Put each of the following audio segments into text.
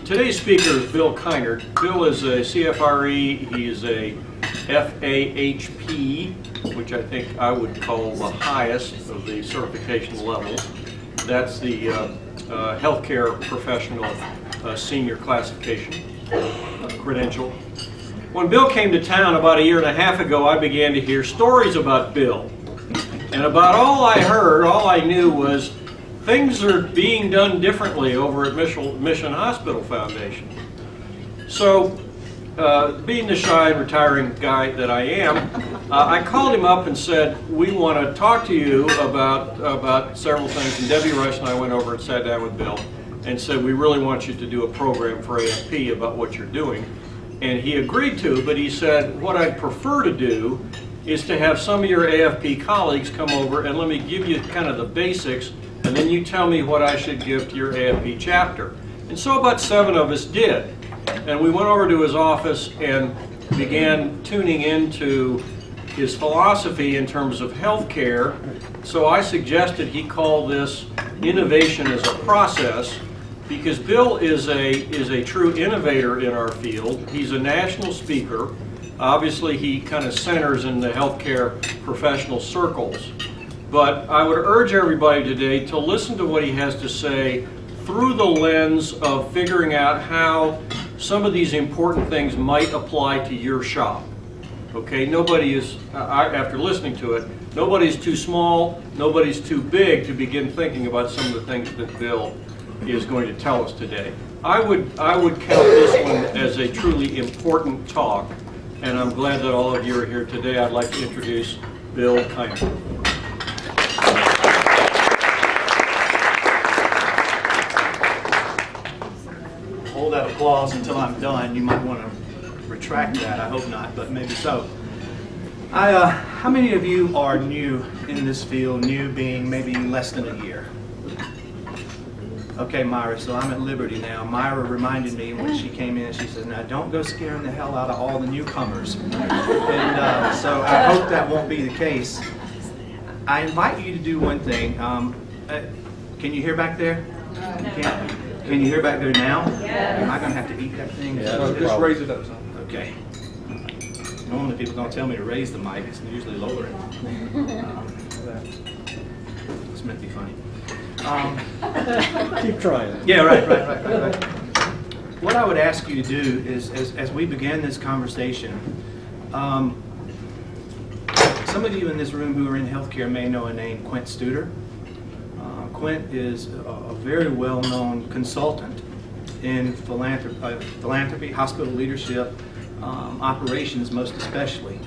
Today's speaker is Bill Kinard. Bill is a CFRE. He is a FAHP, which I think I would call the highest of the certification levels. That's the healthcare professional senior classification credential. When Bill came to town about 1.5 years ago, I began to hear stories about Bill. And about all I heard, all I knew was things are being done differently over at Mission Hospital Foundation. So, being the shy, retiring guy that I am, I called him up and said, we want to talk to you about several things. And Debbie Rush and I went over and sat down with Bill and said, we really want you to do a program for AFP about what you're doing. And he agreed to, but he said, what I'd prefer to do is to have some of your AFP colleagues come over and let me give you kind of the basics, and then you tell me what I should give to your AFP chapter. And so about 7 of us did. And we went over to his office and began tuning into his philosophy in terms of healthcare. So I suggested he call this innovation as a process, because Bill is a true innovator in our field. He's a national speaker. Obviously, he kind of centers in the healthcare professional circles. But I would urge everybody today to listen to what he has to say through the lens of figuring out how some of these important things might apply to your shop. Okay, nobody is, after listening to it, nobody's too small, nobody's too big to begin thinking about some of the things that Bill is going to tell us today. I would count this one as a truly important talk, and I'm glad that all of you are here today. I'd like to introduce Bill Kinard. Hold that applause until I'm done. You might want to retract that. I hope not, but maybe so. How many of you are new in this field, new being maybe less than a year? Okay, Myra, so I'm at liberty now. Myra reminded me when she came in, she says, now don't go scaring the hell out of all the newcomers. And so I hope that won't be the case. I invite you to do one thing. Can you hear back there? Can you hear back there now? Yeah. Am I going to have to eat that thing? Yeah, just raise it up. Okay. Normally people don't tell me to raise the mic, it's usually lower it. It's meant to be funny. Keep trying. Yeah, right. What I would ask you to do is, as we begin this conversation, some of you in this room who are in healthcare may know a name, Quint Studer. Quint is a very well-known consultant in philanthropy, hospital leadership, operations most especially.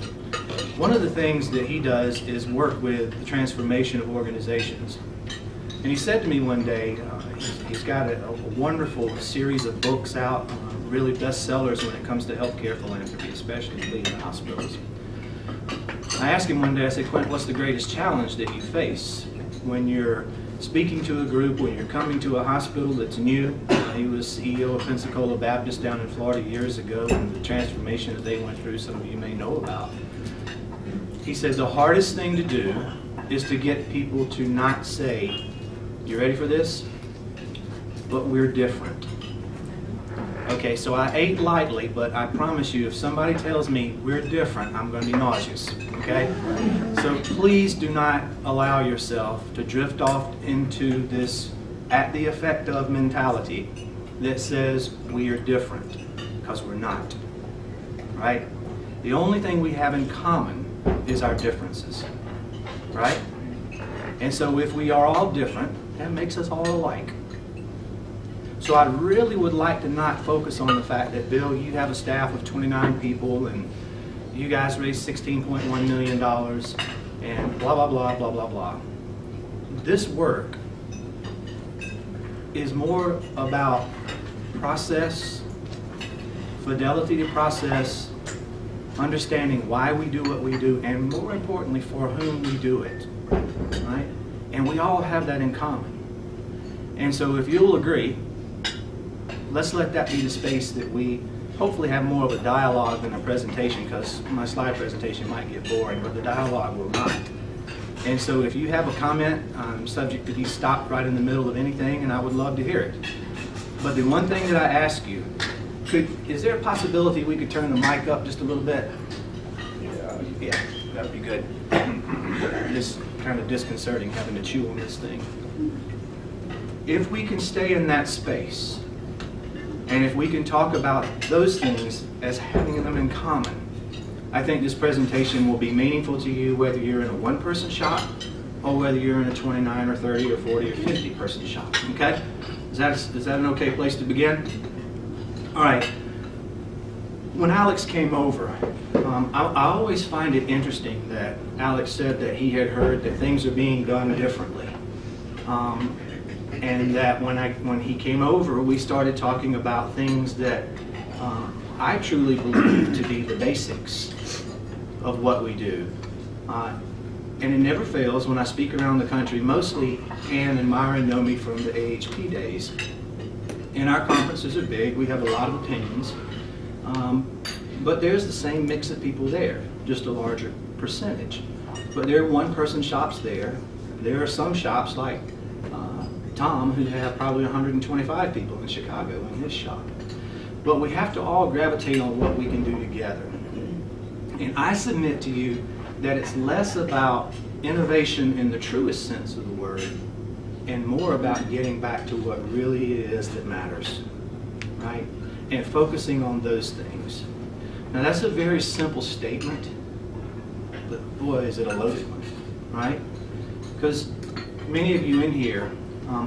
One of the things that he does is work with the transformation of organizations. And he said to me one day, he's got a wonderful series of books out, really bestsellers when it comes to healthcare philanthropy, especially leading hospitals. I asked him one day, I said, Quint, what's the greatest challenge that you face when you're speaking to a group, when you're coming to a hospital that's new? He was CEO of Pensacola Baptist down in Florida years ago, and the transformation that they went through, some of you may know about. He said the hardest thing to do is to get people to not say, you ready for this? But we're different. Okay, so I ate lightly, but I promise you, if somebody tells me we're different, I'm going to be nauseous. Okay? So please do not allow yourself to drift off into this at the effect of mentality that says we are different, because we're not. Right? The only thing we have in common is our differences. Right? And so if we are all different, that makes us all alike. So I really would like to not focus on the fact that, Bill, you have a staff of 29 people and you guys raised $16.1 million and blah, blah, blah, blah, blah, blah. This work is more about process, fidelity to process, understanding why we do what we do, and more importantly, for whom we do it. Right? And we all have that in common. And so if you'll agree, let's let that be the space that we hopefully have more of a dialogue than a presentation, because my slide presentation might get boring, but the dialogue will not. And so if you have a comment, I'm subject to be stopped right in the middle of anything, and I would love to hear it. But the one thing that I ask you, is there a possibility we could turn the mic up just a little bit? Yeah, that would be good. It's kind of disconcerting having to chew on this thing. If we can stay in that space, and if we can talk about those things as having them in common, I think this presentation will be meaningful to you whether you're in a one-person shop or whether you're in a 29 or 30 or 40 or 50-person shop, okay? Is that an okay place to begin? All right. When Alex came over, I always find it interesting that Alex said that he had heard that things are being done differently. And that when he came over, we started talking about things that I truly believe to be the basics of what we do. And it never fails when I speak around the country. Mostly Ann and Myron know me from the AHP days. And our conferences are big. We have a lot of opinions. But there's the same mix of people there, just a larger percentage. But there are one-person shops there. There are some shops like Tom who have probably 125 people in Chicago in his shop. But we have to all gravitate on what we can do together. And I submit to you that it's less about innovation in the truest sense of the word and more about getting back to what really it is that matters, right? And focusing on those things. Now that's a very simple statement, but boy, is it a loaded one, right? Because many of you in here,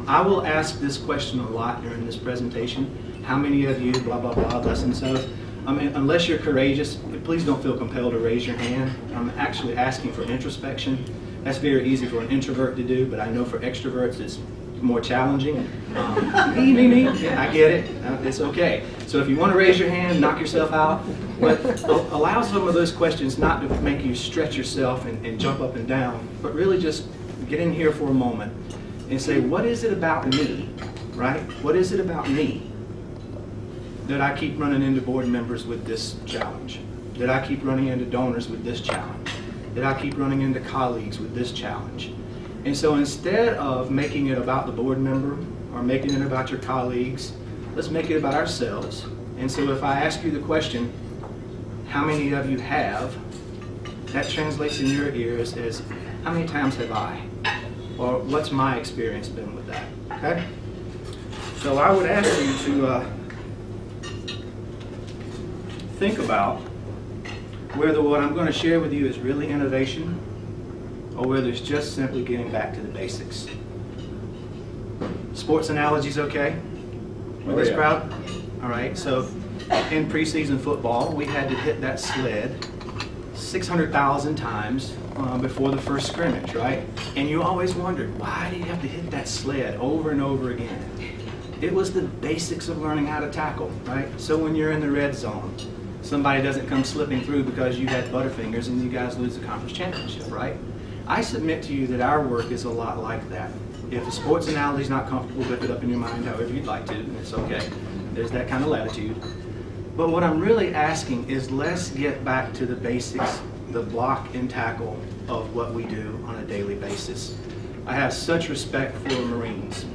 I will ask this question a lot during this presentation. How many of you, blah, blah, blah, thus and so. I mean, unless you're courageous, please don't feel compelled to raise your hand. I'm actually asking for introspection. That's very easy for an introvert to do, but I know for extroverts it's more challenging. Me. I get it. It's okay. So if you want to raise your hand, knock yourself out. But allow some of those questions not to make you stretch yourself and jump up and down, but really just get in here for a moment and say, what is it about me, right? What is it about me that I keep running into board members with this challenge? That I keep running into donors with this challenge? That I keep running into colleagues with this challenge? And so instead of making it about the board member or making it about your colleagues, let's make it about ourselves. And so if I ask you the question, how many of you have, that translates in your ears as, how many times have I? Or what's my experience been with that, okay? So I would ask you to think about whether what I'm going to share with you is really innovation or whether it's just simply getting back to the basics. Sports analogies okay? With this crowd? All right, so in preseason football, we had to hit that sled 600,000 times before the first scrimmage, right? And you always wondered, why do you have to hit that sled over and over again? It was the basics of learning how to tackle, right? So when you're in the red zone, somebody doesn't come slipping through because you had butterfingers and you guys lose the conference championship, right? I submit to you that our work is a lot like that. If the sports analogy is not comfortable, whip it up in your mind however you'd like to, and it's okay. There's that kind of latitude. But what I'm really asking is let's get back to the basics, the block and tackle of what we do on a daily basis. I have such respect for Marines.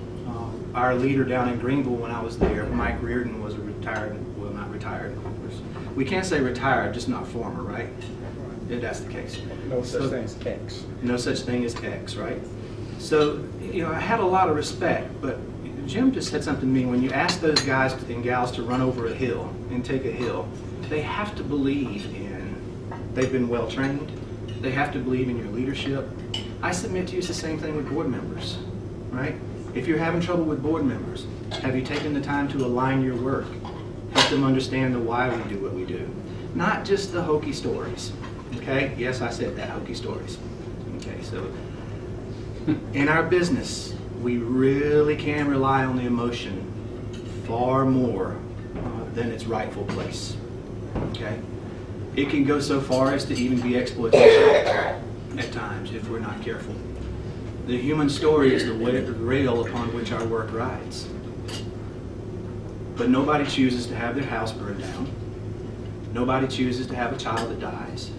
Our leader down in Greenville when I was there, Mike Reardon, was a retired, well not retired, we can't say retired, just not former, right? If that's the case. No such thing as X. No such thing as X, right? So, you know, I had a lot of respect, but Jim just said something to me. When you ask those guys and gals to run over a hill and take a hill, they have to believe they've been well trained, they have to believe in your leadership. I submit to you it's the same thing with board members, right? If you're having trouble with board members, have you taken the time to align your work? Help them understand the why we do what we do. Not just the hokey stories, okay? Yes, I said that, hokey stories. Okay, so in our business, we really can rely on the emotion far more than its rightful place, okay? It can go so far as to even be exploitation at times if we're not careful. The human story is the rail upon which our work rides. But nobody chooses to have their house burned down. Nobody chooses to have a child that dies.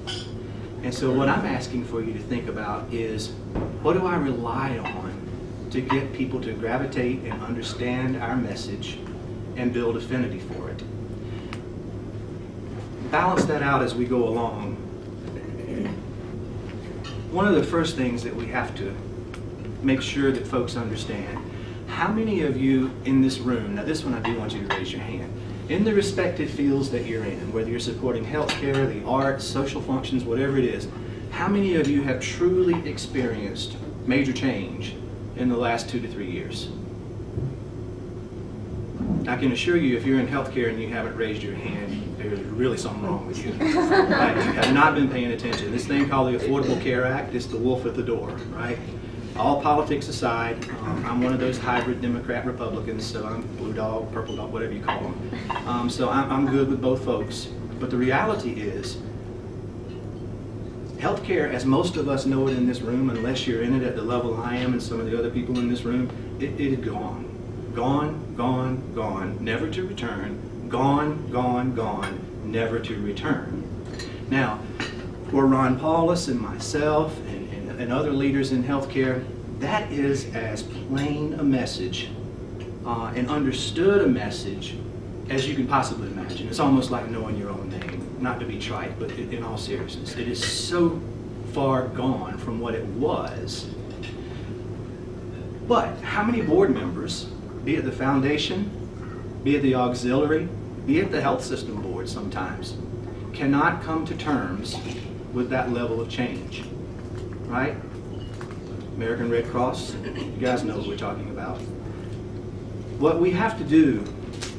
And so what I'm asking for you to think about is, what do I rely on to get people to gravitate and understand our message and build affinity for it. Balance that out as we go along. One of the first things that we have to make sure that folks understand, how many of you in this room, now this one I do want you to raise your hand, in the respective fields that you're in, whether you're supporting healthcare, the arts, social functions, whatever it is, how many of you have truly experienced major change in the last 2 to 3 years? I can assure you, if you're in healthcare and you haven't raised your hand, there's really something wrong with you. Right? You have not been paying attention. This thing called the Affordable Care Act is the wolf at the door, right? All politics aside, I'm one of those hybrid Democrat-Republicans, so I'm blue dog, purple dog, whatever you call them. So I'm good with both folks. But the reality is, healthcare, as most of us know it in this room, unless you're in it at the level I am and some of the other people in this room, it is gone. Gone, gone, gone, never to return. Gone, gone, gone, never to return. Now, for Ron Paulus and myself and other leaders in healthcare, that is as plain a message and understood a message as you can possibly imagine. It's almost like knowing your own name, not to be trite, but in all seriousness. It is so far gone from what it was. But how many board members, be it the foundation, be it the auxiliary, be it the health system board sometimes, cannot come to terms with that level of change, right? American Red Cross, you guys know what we're talking about. What we have to do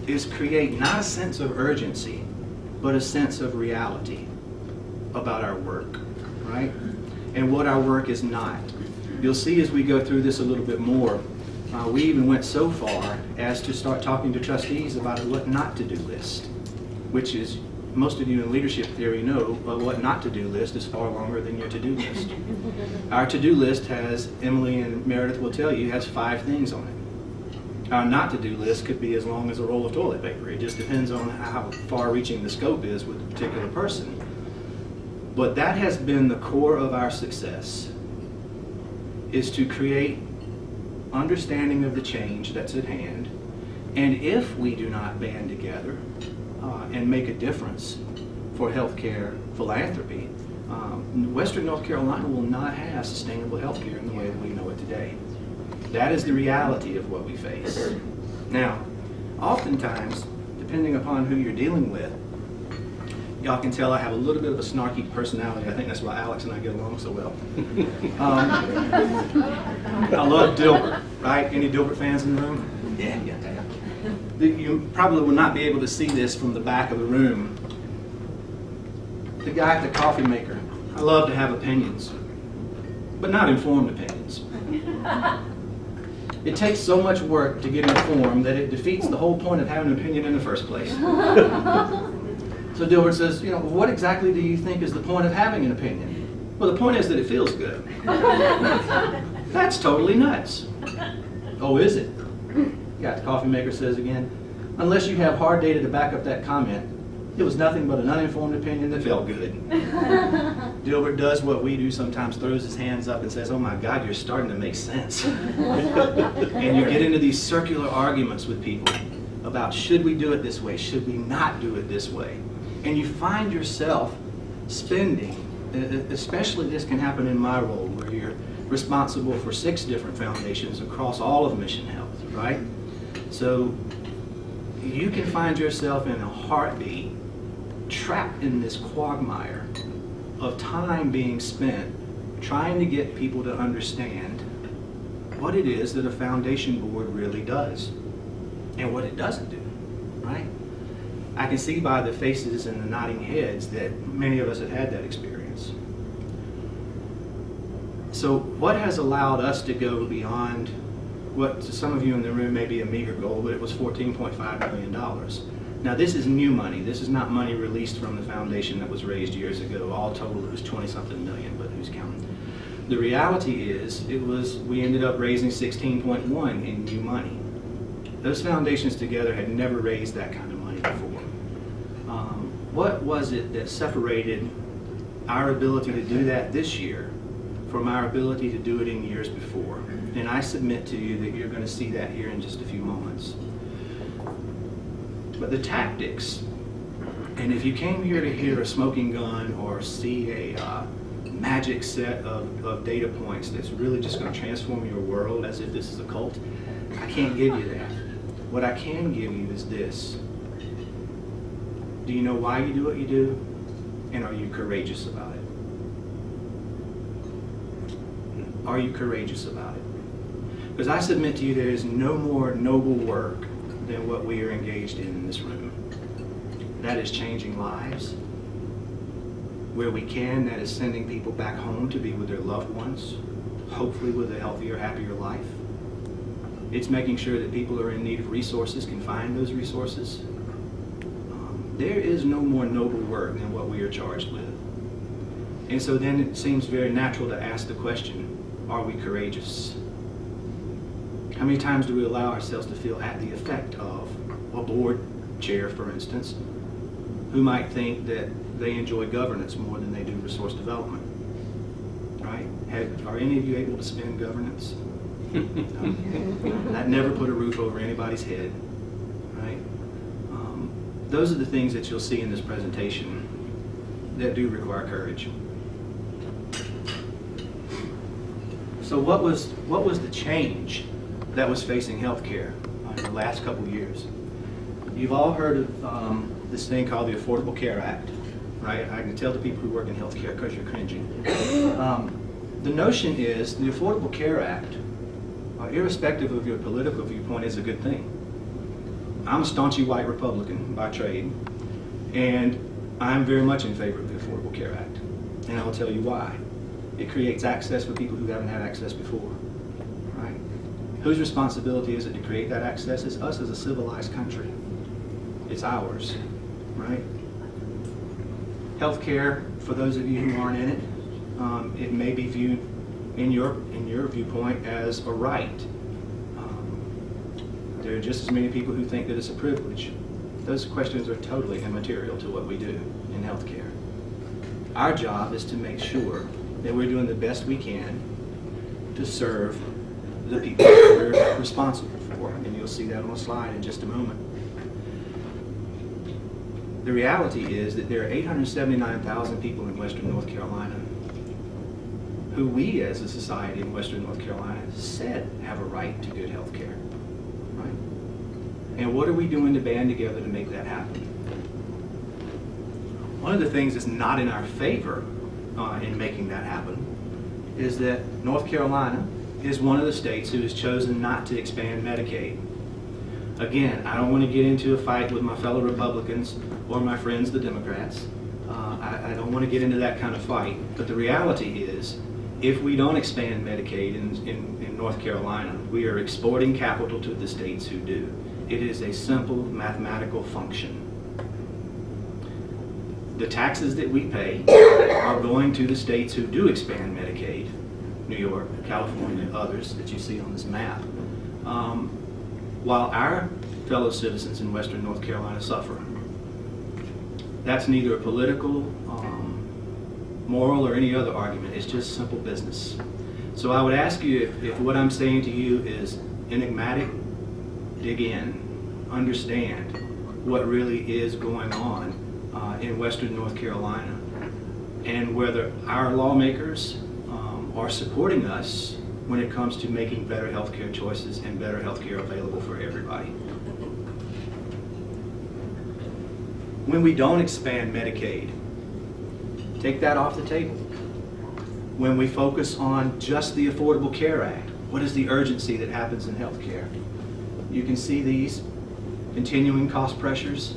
is create not a sense of urgency, but a sense of reality about our work, right? And what our work is not. You'll see as we go through this a little bit more, we even went so far as to start talking to trustees about a what not to do list, which is, most of you in leadership theory know, a what not to do list is far longer than your to-do list. Our to-do list has, Emily and Meredith will tell you, has 5 things on it. Our not to-do list could be as long as a roll of toilet paper. It just depends on how far-reaching the scope is with a particular person. But that has been the core of our success, is to create understanding of the change that's at hand. And if we do not band together and make a difference for healthcare philanthropy, Western North Carolina will not have sustainable healthcare in the way that we know it today. That is the reality of what we face. Now, oftentimes, depending upon who you're dealing with, y'all can tell I have a little bit of a snarky personality. I think that's why Alex and I get along so well. I love Dilbert, right? Any Dilbert fans in the room? Yeah. You probably will not be able to see this from the back of the room. The guy at the coffee maker. I love to have opinions, but not informed opinions. It takes so much work to get informed that it defeats the whole point of having an opinion in the first place. So Dilbert says, you know, what exactly do you think is the point of having an opinion? Well, the point is that it feels good. That's totally nuts. Oh, is it? Yeah, the coffee maker says again, unless you have hard data to back up that comment, it was nothing but an uninformed opinion that felt good. Dilbert does what we do sometimes, throws his hands up and says, oh my God, you're starting to make sense. And you get into these circular arguments with people about should we do it this way, should we not do it this way. And you find yourself spending, especially this can happen in my role where you're responsible for 6 different foundations across all of Mission Health, right? So you can find yourself in a heartbeat trapped in this quagmire of time being spent trying to get people to understand what it is that a foundation board really does and what it doesn't do, right? I can see by the faces and the nodding heads that many of us have had that experience. So what has allowed us to go beyond what to some of you in the room may be a meager goal, but it was $14.5 million. Now this is new money. This is not money released from the foundation that was raised years ago. All total it was 20-something million, but who's counting? The reality is we ended up raising 16.1 in new money. Those foundations together had never raised that kind of money before. What was it that separated our ability to do that this year from our ability to do it in years before? And I submit to you that you're going to see that here in just a few moments. But the tactics, and if you came here to hear a smoking gun or see a magic set of data points that's really just going to transform your world as if this is a cult, I can't give you that. What I can give you is this. Do you know why you do what you do? And are you courageous about it? Are you courageous about it? Because I submit to you there is no more noble work than what we are engaged in this room. That is changing lives. Where we can, that is sending people back home to be with their loved ones, hopefully with a healthier, happier life. It's making sure that people who are in need of resources can find those resources. There is no more noble work than what we are charged with. And so then it seems very natural to ask the question, are we courageous? How many times do we allow ourselves to feel at the effect of a board chair, for instance, who might think that they enjoy governance more than they do resource development? Right? Are any of you able to spin governance? No. That never put a roof over anybody's head. Right? Those are the things that you'll see in this presentation that do require courage. So what was the change that was facing healthcare in the last couple of years? You've all heard of this thing called the Affordable Care Act, right? I can tell the people who work in healthcare because you're cringing. The notion is the Affordable Care Act, irrespective of your political viewpoint, is a good thing. I'm a staunchy white Republican by trade, and I'm very much in favor of the Affordable Care Act, and I'll tell you why. It creates access for people who haven't had access before, right? Whose responsibility is it to create that access? It's us as a civilized country. It's ours, right? Healthcare, for those of you who aren't in it, it may be viewed in your viewpoint as a right. There are just as many people who think that it's a privilege. Those questions are totally immaterial to what we do in healthcare. Our job is to make sure that we're doing the best we can to serve the people that we're responsible for, and you'll see that on a slide in just a moment. The reality is that there are 879,000 people in Western North Carolina who we as a society in Western North Carolina said have a right to good health care. Right? And what are we doing to band together to make that happen? One of the things that's not in our favor in making that happen is that North Carolina is one of the states who has chosen not to expand Medicaid. Again, I don't want to get into a fight with my fellow Republicans or my friends the Democrats. I don't want to get into that kind of fight, but the reality is if we don't expand Medicaid in North Carolina, we are exporting capital to the states who do. It is a simple mathematical function. The taxes that we pay are going to the states who do expand Medicaid, New York, California, others that you see on this map, while our fellow citizens in Western North Carolina suffer. That's neither a political, moral, or any other argument. It's just simple business. So I would ask you, if what I'm saying to you is enigmatic, dig in, understand what really is going on in Western North Carolina, and whether our lawmakers are supporting us when it comes to making better healthcare choices and better healthcare available for everybody. When we don't expand Medicaid, take that off the table. When we focus on just the Affordable Care Act, what is the urgency that happens in healthcare? You can see these continuing cost pressures.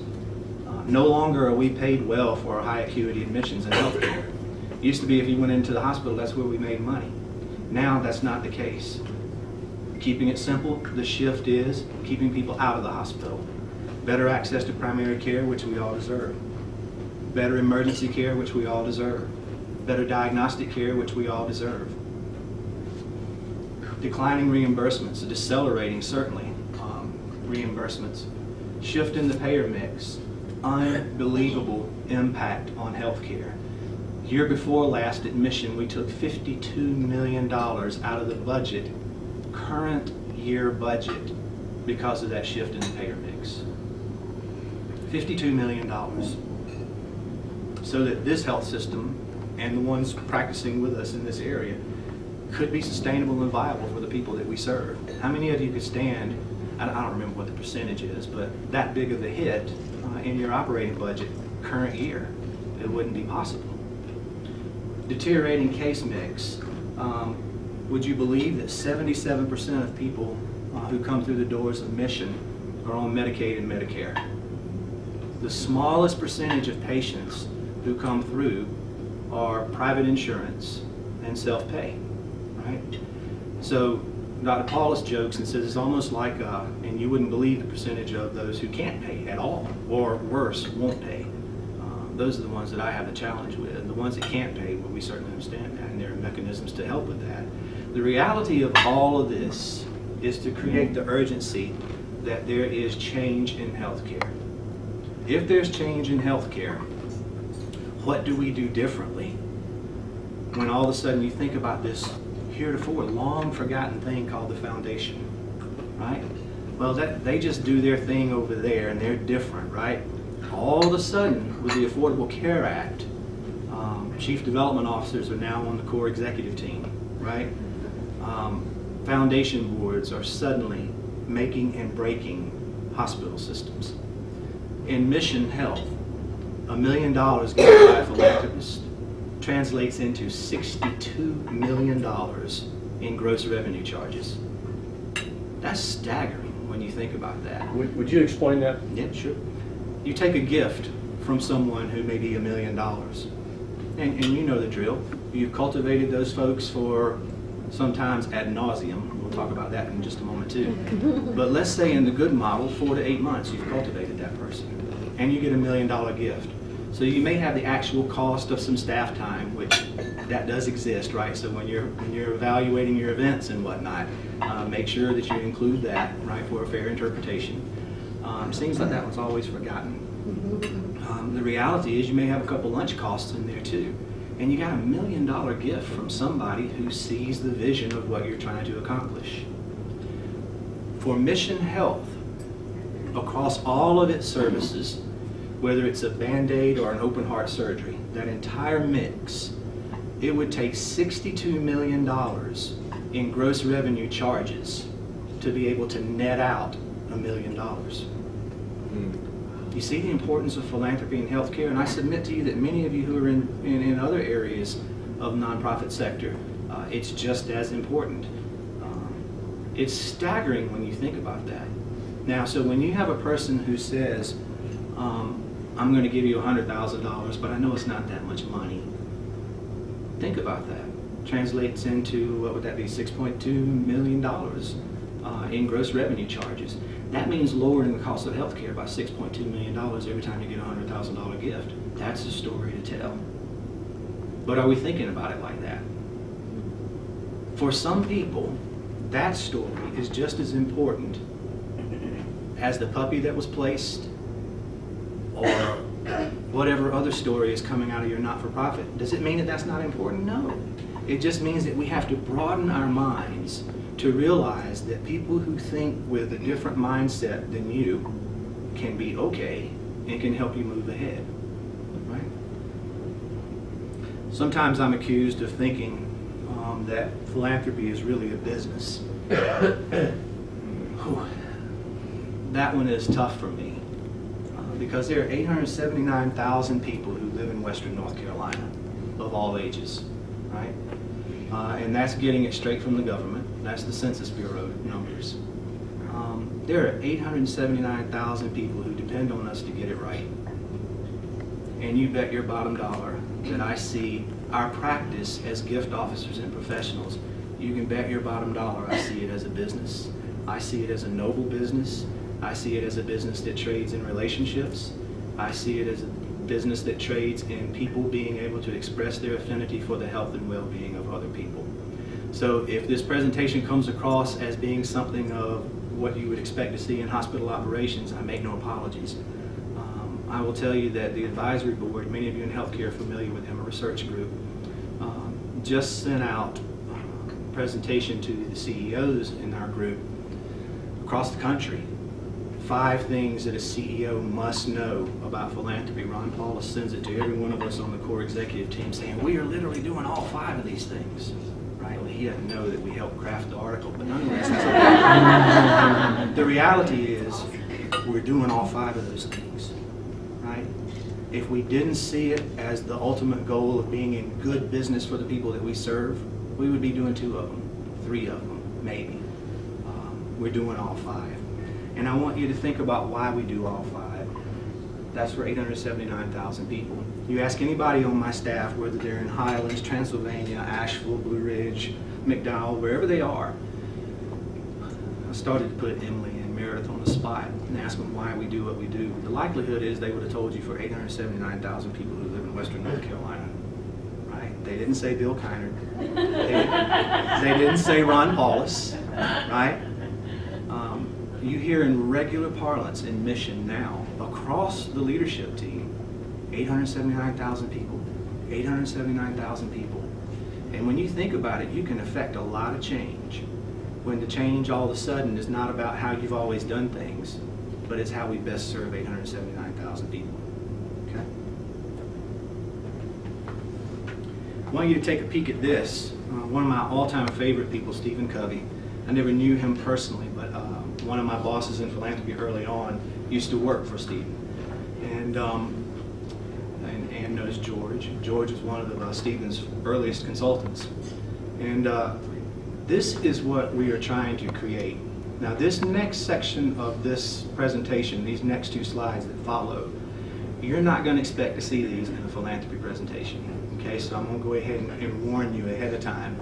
No longer are we paid well for our high acuity admissions in healthcare. It used to be if you went into the hospital, that's where we made money. Now that's not the case. Keeping it simple, the shift is keeping people out of the hospital. Better access to primary care, which we all deserve. Better emergency care, which we all deserve. Better diagnostic care, which we all deserve. Declining reimbursements, decelerating certainly reimbursements. Shift in the payer mix. Unbelievable impact on healthcare. Year before last admission, we took $52 million out of the budget, current year budget, because of that shift in the payer mix. $52 million, so that this health system and the ones practicing with us in this area could be sustainable and viable for the people that we serve. How many of you could stand, I don't remember what the percentage is, but that big of a hit in your operating budget current year? It wouldn't be possible. Deteriorating case mix. Would you believe that 77% of people who come through the doors of Mission are on Medicaid and Medicare? The smallest percentage of patients who come through are private insurance and self-pay, right? So Dr. Paulus jokes and says it's almost like, and you wouldn't believe the percentage of those who can't pay at all, or worse, won't pay. Those are the ones that I have a challenge with. The ones that can't pay, well, we certainly understand that, and there are mechanisms to help with that. The reality of all of this is to create the urgency that there is change in healthcare. If there's change in healthcare, what do we do differently when all of a sudden you think about this heretofore long forgotten thing called the foundation, right? Well, they just do their thing over there and they're different, right? All of a sudden, with the Affordable Care Act, chief development officers are now on the core executive team, right? Foundation boards are suddenly making and breaking hospital systems. In Mission Health, $1 million given by a philanthropist translates into $62 million in gross revenue charges. That's staggering when you think about that. Would you explain that? Yeah, sure. You take a gift from someone who may be $1 million, and you know the drill. You've cultivated those folks for sometimes ad nauseum. We'll talk about that in just a moment too. But let's say in the good model, 4 to 8 months, you've cultivated that person, and you get $1 million gift. So you may have the actual cost of some staff time, which that does exist, right? So when you're evaluating your events and whatnot, make sure that you include that, right, for a fair interpretation. Seems like that was always forgotten. The reality is you may have a couple lunch costs in there too. And you got $1 million gift from somebody who sees the vision of what you're trying to accomplish. For Mission Health, across all of its services, whether it's a Band-Aid or an open heart surgery, that entire mix, it would take $62 million in gross revenue charges to be able to net out $1 million. You see the importance of philanthropy in healthcare, and I submit to you that many of you who are in other areas of nonprofit sector, it's just as important. It's staggering when you think about that. Now, so when you have a person who says, I'm going to give you $100,000, but I know it's not that much money. Think about that. Translates into, what would that be, $6.2 million in gross revenue charges. That means lowering the cost of healthcare by $6.2 million every time you get a $100,000 gift. That's a story to tell. But are we thinking about it like that? For some people, that story is just as important as the puppy that was placed or whatever other story is coming out of your not-for-profit. Does it mean that that's not important? No. It just means that we have to broaden our minds to realize that people who think with a different mindset than you can be okay and can help you move ahead, right? Sometimes I'm accused of thinking that philanthropy is really a business. That one is tough for me because there are 879,000 people who live in Western North Carolina of all ages, right? And that's getting it straight from the government. That's the Census Bureau numbers. There are 879,000 people who depend on us to get it right. And you bet your bottom dollar that I see our practice as gift officers and professionals. You can bet your bottom dollar I see it as a business. I see it as a noble business. I see it as a business that trades in relationships. I see it as a business that trades in people being able to express their affinity for the health and well-being of other people. So if this presentation comes across as being something of what you would expect to see in hospital operations, I make no apologies. I will tell you that the advisory board, many of you in healthcare are familiar with them, a research group, just sent out a presentation to the CEOs in our group across the country, 5 things that a CEO must know about philanthropy. Ron Paulus sends it to every one of us on the core executive team saying, we are literally doing all 5 of these things. Right? Well, he doesn't know that we helped craft the article, but nonetheless, that's okay. The reality is, we're doing all 5 of those things. Right? If we didn't see it as the ultimate goal of being in good business for the people that we serve, we would be doing 2 of them, 3 of them, maybe. We're doing all 5. And I want you to think about why we do all 5. That's for 879,000 people. You ask anybody on my staff, whether they're in Highlands, Transylvania, Asheville, Blue Ridge, McDowell, wherever they are. I started to put Emily and Meredith on the spot and ask them why we do what we do. The likelihood is they would have told you for 879,000 people who live in Western North Carolina. Right? They didn't say Bill Kinard. They didn't say Ron Paulus. Right? You hear in regular parlance in mission now, across the leadership team, 879,000 people, 879,000 people. And when you think about it, you can affect a lot of change. When the change all of a sudden is not about how you've always done things, but it's how we best serve 879,000 people. Okay? I want you to take a peek at this. One of my all-time favorite people, Stephen Covey. I never knew him personally, but one of my bosses in philanthropy early on used to work for Stephen. And Ann knows George. George was one of Stephen's earliest consultants. And this is what we are trying to create. Now this next section of this presentation, these next 2 slides that follow, you're not going to expect to see these in a philanthropy presentation. Okay, so I'm going to go ahead and warn you ahead of time.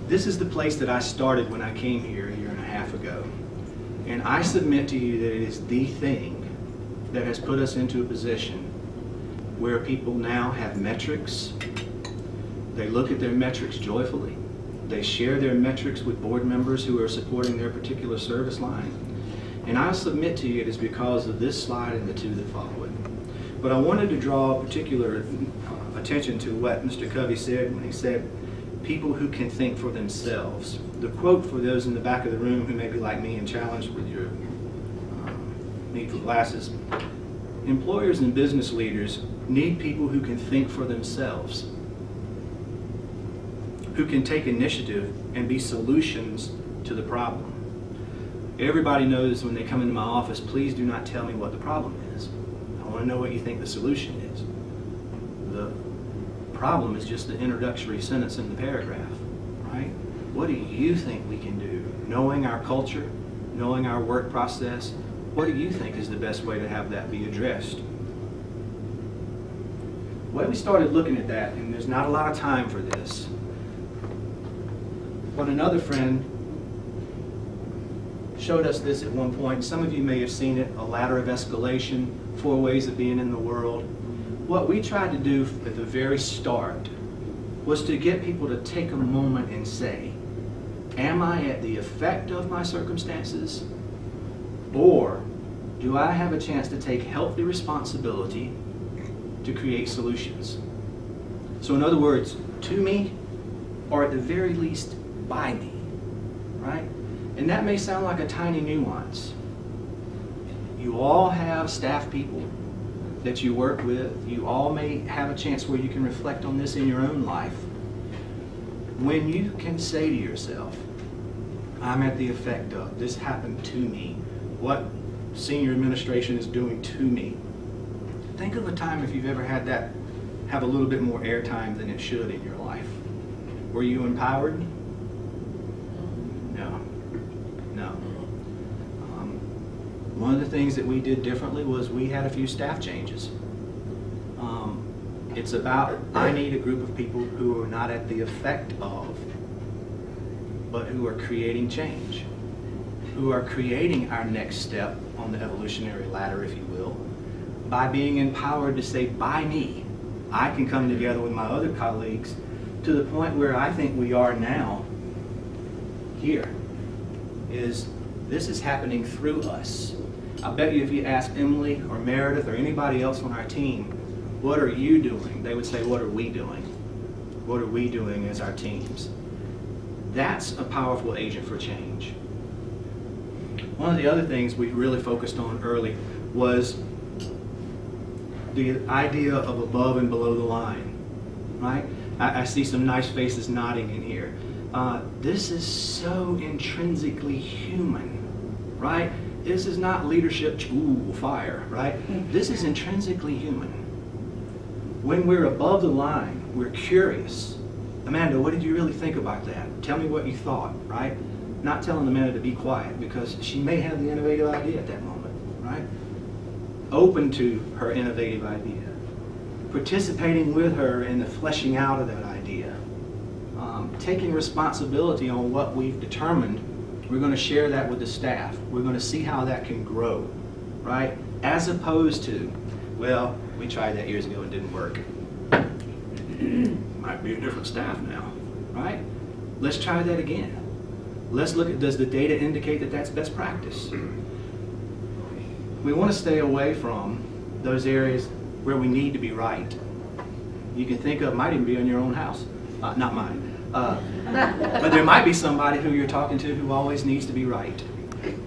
This is the place that I started when I came here a year and a half ago. And I submit to you that it is the thing that has put us into a position where people now have metrics. They look at their metrics joyfully. They share their metrics with board members who are supporting their particular service line. And I submit to you it is because of this slide and the 2 that follow it. But I wanted to draw particular attention to what Mr. Covey said when he said, people who can think for themselves. The quote for those in the back of the room who may be like me and challenged with your need for glasses, employers and business leaders need people who can think for themselves, who can take initiative and be solutions to the problem. Everybody knows when they come into my office, please do not tell me what the problem is. I want to know what you think the solution is. The problem is just the introductory sentence in the paragraph, right? What do you think we can do? Knowing our culture, knowing our work process, what do you think is the best way to have that be addressed? Well, we started looking at that, and there's not a lot of time for this. But another friend showed us this at one point. Some of you may have seen it, a ladder of escalation, 4 ways of being in the world. What we tried to do at the very start was to get people to take a moment and say, am I at the effect of my circumstances, or do I have a chance to take healthy responsibility to create solutions? So in other words, to me, or at the very least, by me, right? And that may sound like a tiny nuance. You all have staff people that you work with. You all may have a chance where you can reflect on this in your own life. When you can say to yourself, I'm at the effect of, this happened to me, what senior administration is doing to me. Think of a time if you've ever had that have a little bit more airtime than it should in your life. Were you empowered? No. One of the things that we did differently was we had a few staff changes. It's about, I need a group of people who are not at the effect of, but who are creating change, who are creating our next step on the evolutionary ladder, if you will, by being empowered to say, by me, I can come together with my other colleagues to the point where I think we are now here, is this is happening through us. I bet you if you ask Emily or Meredith or anybody else on our team, what are you doing? They would say, what are we doing? What are we doing as our teams? That's a powerful agent for change. One of the other things we really focused on early was the idea of above and below the line, right? I see some nice faces nodding in here. This is so intrinsically human, right? This is not leadership, ooh, fire, right? This is intrinsically human. When we're above the line, we're curious. Amanda, what did you really think about that? Tell me what you thought, right? Not telling Amanda to be quiet because she may have the innovative idea at that moment, right? Open to her innovative idea. Participating with her in the fleshing out of that idea. Taking responsibility on what we've determined. We're going to share that with the staff. We're going to see how that can grow, right? As opposed to, well, we tried that years ago and didn't work. Might be a different staff now, right? Let's try that again. Let's look at, does the data indicate that that's best practice? We want to stay away from those areas where we need to be right. You can think of, might even be in your own house, not mine. But there might be somebody who you're talking to who always needs to be right.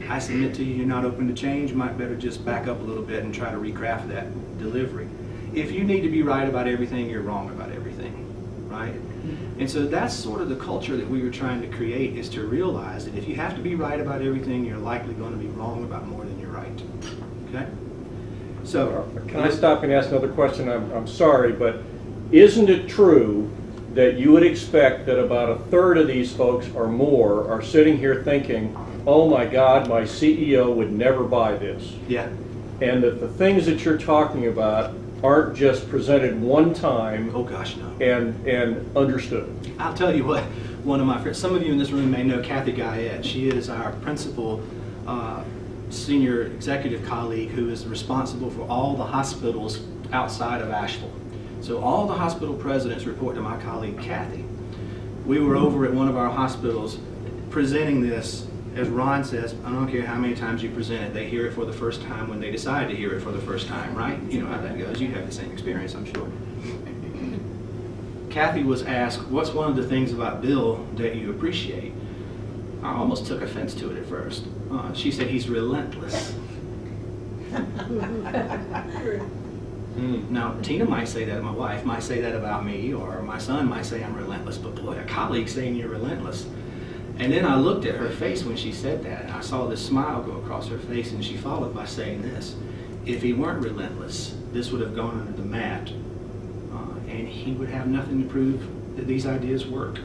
I submit to you, you're not open to change. You might better just back up a little bit and try to recraft that delivery. If you need to be right about everything, you're wrong about everything, right? And so that's sort of the culture that we were trying to create, is to realize that if you have to be right about everything, you're likely going to be wrong about more than you're right, okay? So, can I stop and ask another question? I'm sorry, but isn't it true that you would expect that about a third of these folks or more are sitting here thinking, oh my God, my CEO would never buy this? Yeah. And that the things that you're talking about aren't just presented one time. Oh gosh, no. And understood. I'll tell you what, one of my friends, some of you in this room may know Kathy Guyette. She is our principal senior executive colleague who is responsible for all the hospitals outside of Asheville. So all the hospital presidents report to my colleague Kathy. We were over at one of our hospitals presenting this. As Ron says, I don't care how many times you present it, they hear it for the first time when they decide to hear it for the first time, right? You know how that goes. You have the same experience, I'm sure. Kathy was asked, what's one of the things about Bill that you appreciate? I almost took offense to it at first. She said, he's relentless. Now, Tina might say that, my wife might say that about me, or my son might say I'm relentless, but boy, a colleague saying you're relentless. And then I looked at her face when she said that, and I saw this smile go across her face, and she followed by saying this: if he weren't relentless, this would have gone under the mat, and he would have nothing to prove that these ideas work.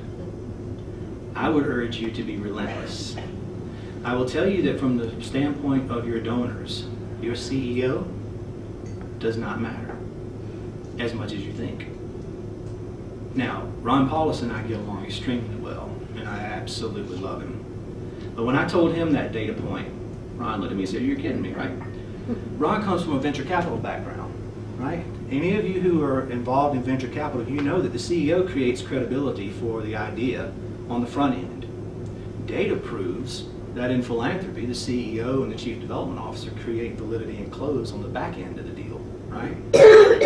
I would urge you to be relentless. I will tell you that from the standpoint of your donors, your CEO does not matter as much as you think. Now, Ron Paulus and I get along extremely well, and I absolutely love him. But when I told him that data point, Ron looked at me and said, you're kidding me, right? Ron comes from a venture capital background, right? Any of you who are involved in venture capital, you know that the CEO creates credibility for the idea on the front end. Data proves that in philanthropy, the CEO and the Chief Development Officer create validity and close on the back end of the deal, right?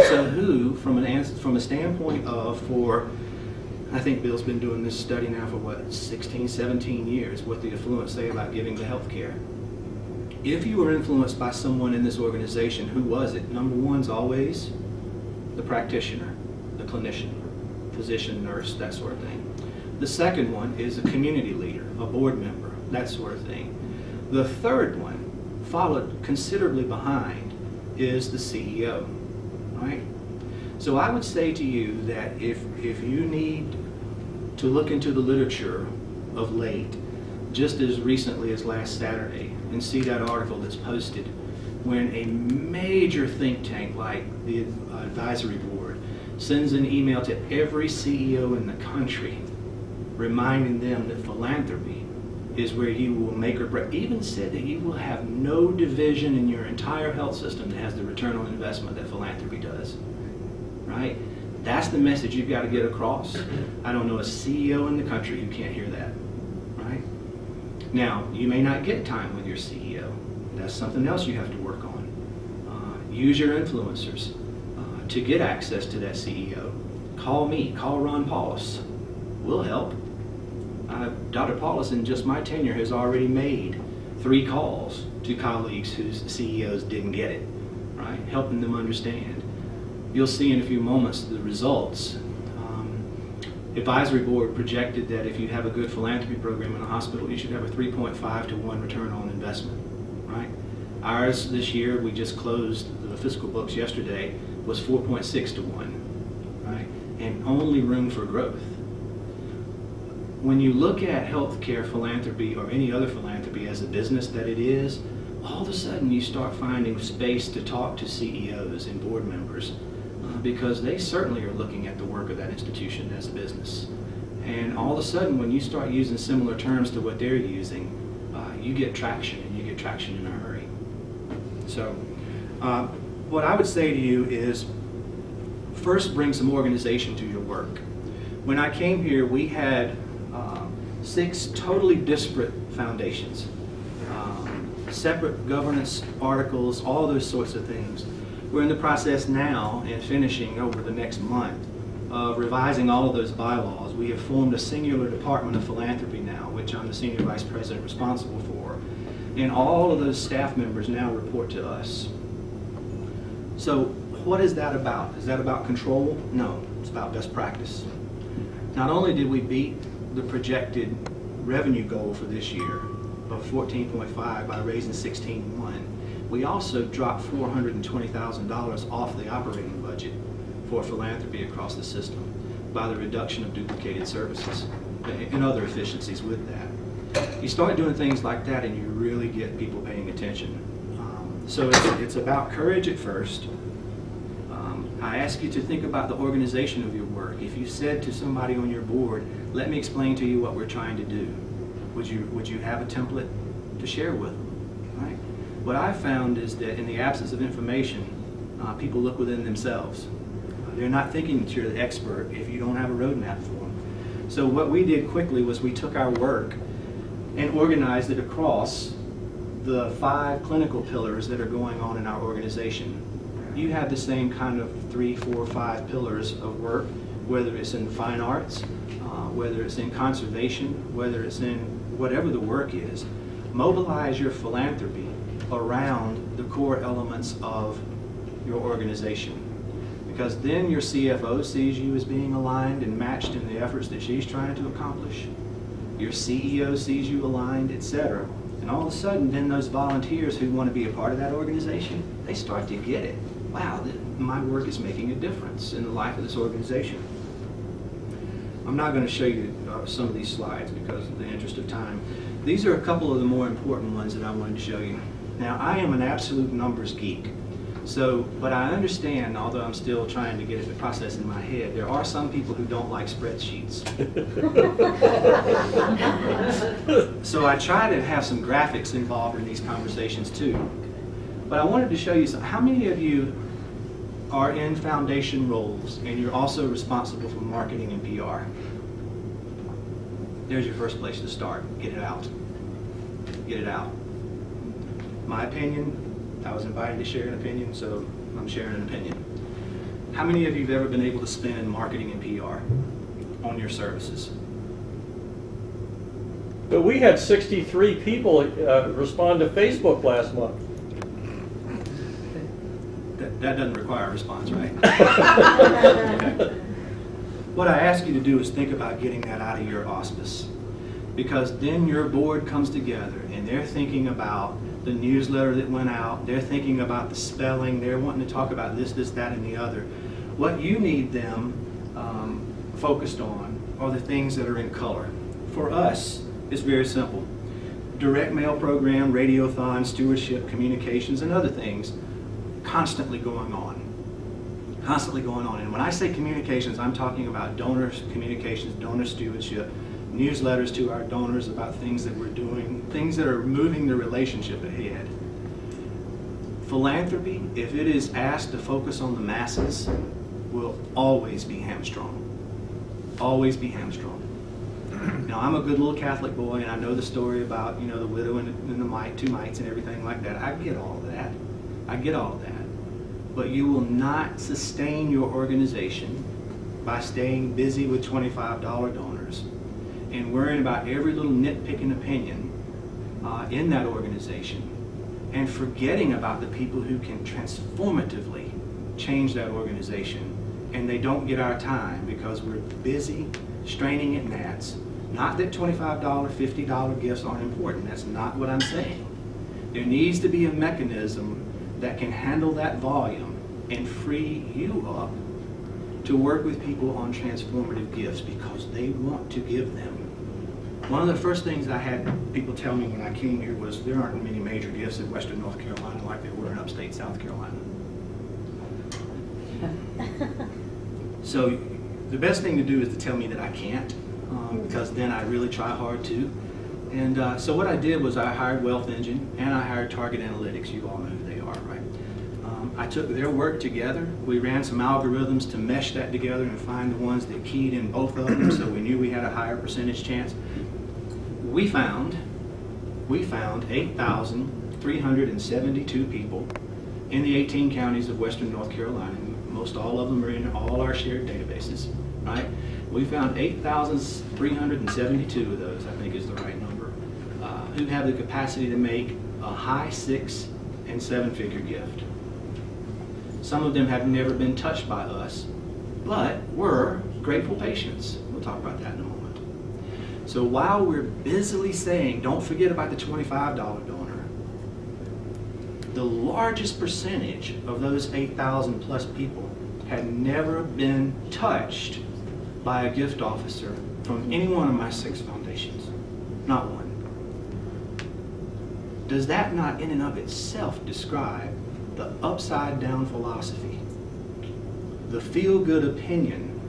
So who, from a standpoint of, I think Bill's been doing this study now for what, 16, 17 years, what the affluents say about giving to healthcare. If you were influenced by someone in this organization, who was it? Number one's always the practitioner, the clinician, physician, nurse, that sort of thing. The second one is a community leader, a board member, that sort of thing. The third one, followed considerably behind, is the CEO, right? So I would say to you that if you need to look into the literature of late, just as recently as last Saturday, and see that article that's posted, when a major think tank like the advisory board sends an email to every CEO in the country reminding them that philanthropy is where you will make or break. Even said that you will have no division in your entire health system that has the return on investment that philanthropy does, right? That's the message you've got to get across. I don't know a CEO in the country who can't hear that, right? Now, you may not get time with your CEO. That's something else you have to work on. Use your influencers to get access to that CEO. Call me, call Ron Paulus. We'll help. Dr. Paulus, in just my tenure, has already made 3 calls to colleagues whose CEOs didn't get it, right? Helping them understand. You'll see in a few moments the results. Advisory board projected that if you have a good philanthropy program in a hospital, you should have a 3.5 to 1 return on investment, right? Ours this year, we just closed the fiscal books yesterday, was 4.6 to 1, right? And only room for growth. When you look at healthcare philanthropy or any other philanthropy as a business that it is, all of a sudden you start finding space to talk to CEOs and board members because they certainly are looking at the work of that institution as a business. And all of a sudden when you start using similar terms to what they're using, you get traction, and you get traction in a hurry. So what I would say to you is first bring some organization to your work. When I came here, we had 6 totally disparate foundations, separate governance articles, all those sorts of things. We're in the process now and finishing over the next month of revising all of those bylaws. We have formed a singular Department of Philanthropy now, which I'm the Senior Vice President responsible for. And all of those staff members now report to us. So what is that about? Is that about control? No, it's about best practice. Not only did we beat the projected revenue goal for this year of 14.5 by raising 16.1, we also dropped $420,000 off the operating budget for philanthropy across the system by the reduction of duplicated services and other efficiencies with that. You start doing things like that and you really get people paying attention. So it's about courage at first. I ask you to think about the organization of your work. If you said to somebody on your board, let me explain to you what we're trying to do, would you have a template to share with them, right? What I've found is that in the absence of information, people look within themselves. They're not thinking that you're the expert if you don't have a roadmap for them. So what we did quickly was we took our work and organized it across the 5 clinical pillars that are going on in our organization. You have the same kind of 3, 4, 5 pillars of work, whether it's in fine arts, whether it's in conservation, whether it's in whatever the work is. Mobilize your philanthropy around the core elements of your organization. Because then your CFO sees you as being aligned and matched in the efforts that she's trying to accomplish. Your CEO sees you aligned, etc. And all of a sudden, then those volunteers who want to be a part of that organization, they start to get it. Wow, my work is making a difference in the life of this organization. I'm not going to show you some of these slides because of the interest of time. These are a couple of the more important ones that I wanted to show you. Now, I am an absolute numbers geek. But I understand, although I'm still trying to get it to process in my head, there are some people who don't like spreadsheets. So I try to have some graphics involved in these conversations too. But I wanted to show you some. How many of you are in foundation roles and you're also responsible for marketing and PR? There's your first place to start. Get it out. Get it out. My opinion, I was invited to share an opinion, so I'm sharing an opinion. How many of you have ever been able to spend marketing and PR on your services? But we had 63 people respond to Facebook last month. That doesn't require a response, right? Okay. What I ask you to do is think about getting that out of your auspice. Because then your board comes together and they're thinking about the newsletter that went out, they're thinking about the spelling, they're wanting to talk about this, that, and the other. What you need them focused on are the things that are in color. For us, it's very simple. Direct mail program, radiothon, stewardship, communications, and other things constantly going on. Constantly going on. And when I say communications, I'm talking about donor communications, donor stewardship, newsletters to our donors about things that we're doing, things that are moving the relationship ahead. Philanthropy, if it is asked to focus on the masses, will always be hamstrung. Always be hamstrung. Now, I'm a good little Catholic boy, and I know the story about, you know, the widow and the mite, 2 mites and everything like that. I get all of that. I get all of that. But you will not sustain your organization by staying busy with $25 donors and worrying about every little nitpicking opinion in that organization and forgetting about the people who can transformatively change that organization, and they don't get our time because we're busy straining at gnats. Not that $25, $50 gifts aren't important. That's not what I'm saying. There needs to be a mechanism that can handle that volume and free you up to work with people on transformative gifts because they want to give them. One of the first things I had people tell me when I came here was there aren't many major gifts in Western North Carolina like there were in upstate South Carolina. So the best thing to do is to tell me that I can't, because then I really try hard to. And so what I did was I hired Wealth Engine and I hired Target Analytics. You all know who they are, right? I took their work together. We ran some algorithms to mesh that together and find the ones that keyed in both of them, so we knew we had a higher percentage chance. We found 8,372 people in the 18 counties of Western North Carolina. Most all of them are in all our shared databases, right? We found 8,372 of those, I think is the right number, who have the capacity to make a high 6- and 7-figure gift. Some of them have never been touched by us, but were grateful patients. We'll talk about that in a moment. So while we're busily saying, don't forget about the $25 donor, the largest percentage of those 8,000 plus people had never been touched by a gift officer from any one of my 6 foundations. Not one. Does that not in and of itself describe the upside down philosophy, the feel-good opinion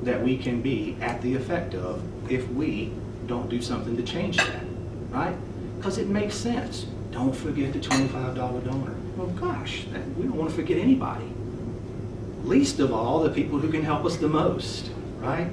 that we can be at the effect of if we don't do something to change that, right? Because it makes sense. Don't forget the $25 donor. Well, gosh, we don't want to forget anybody. Least of all, the people who can help us the most, right?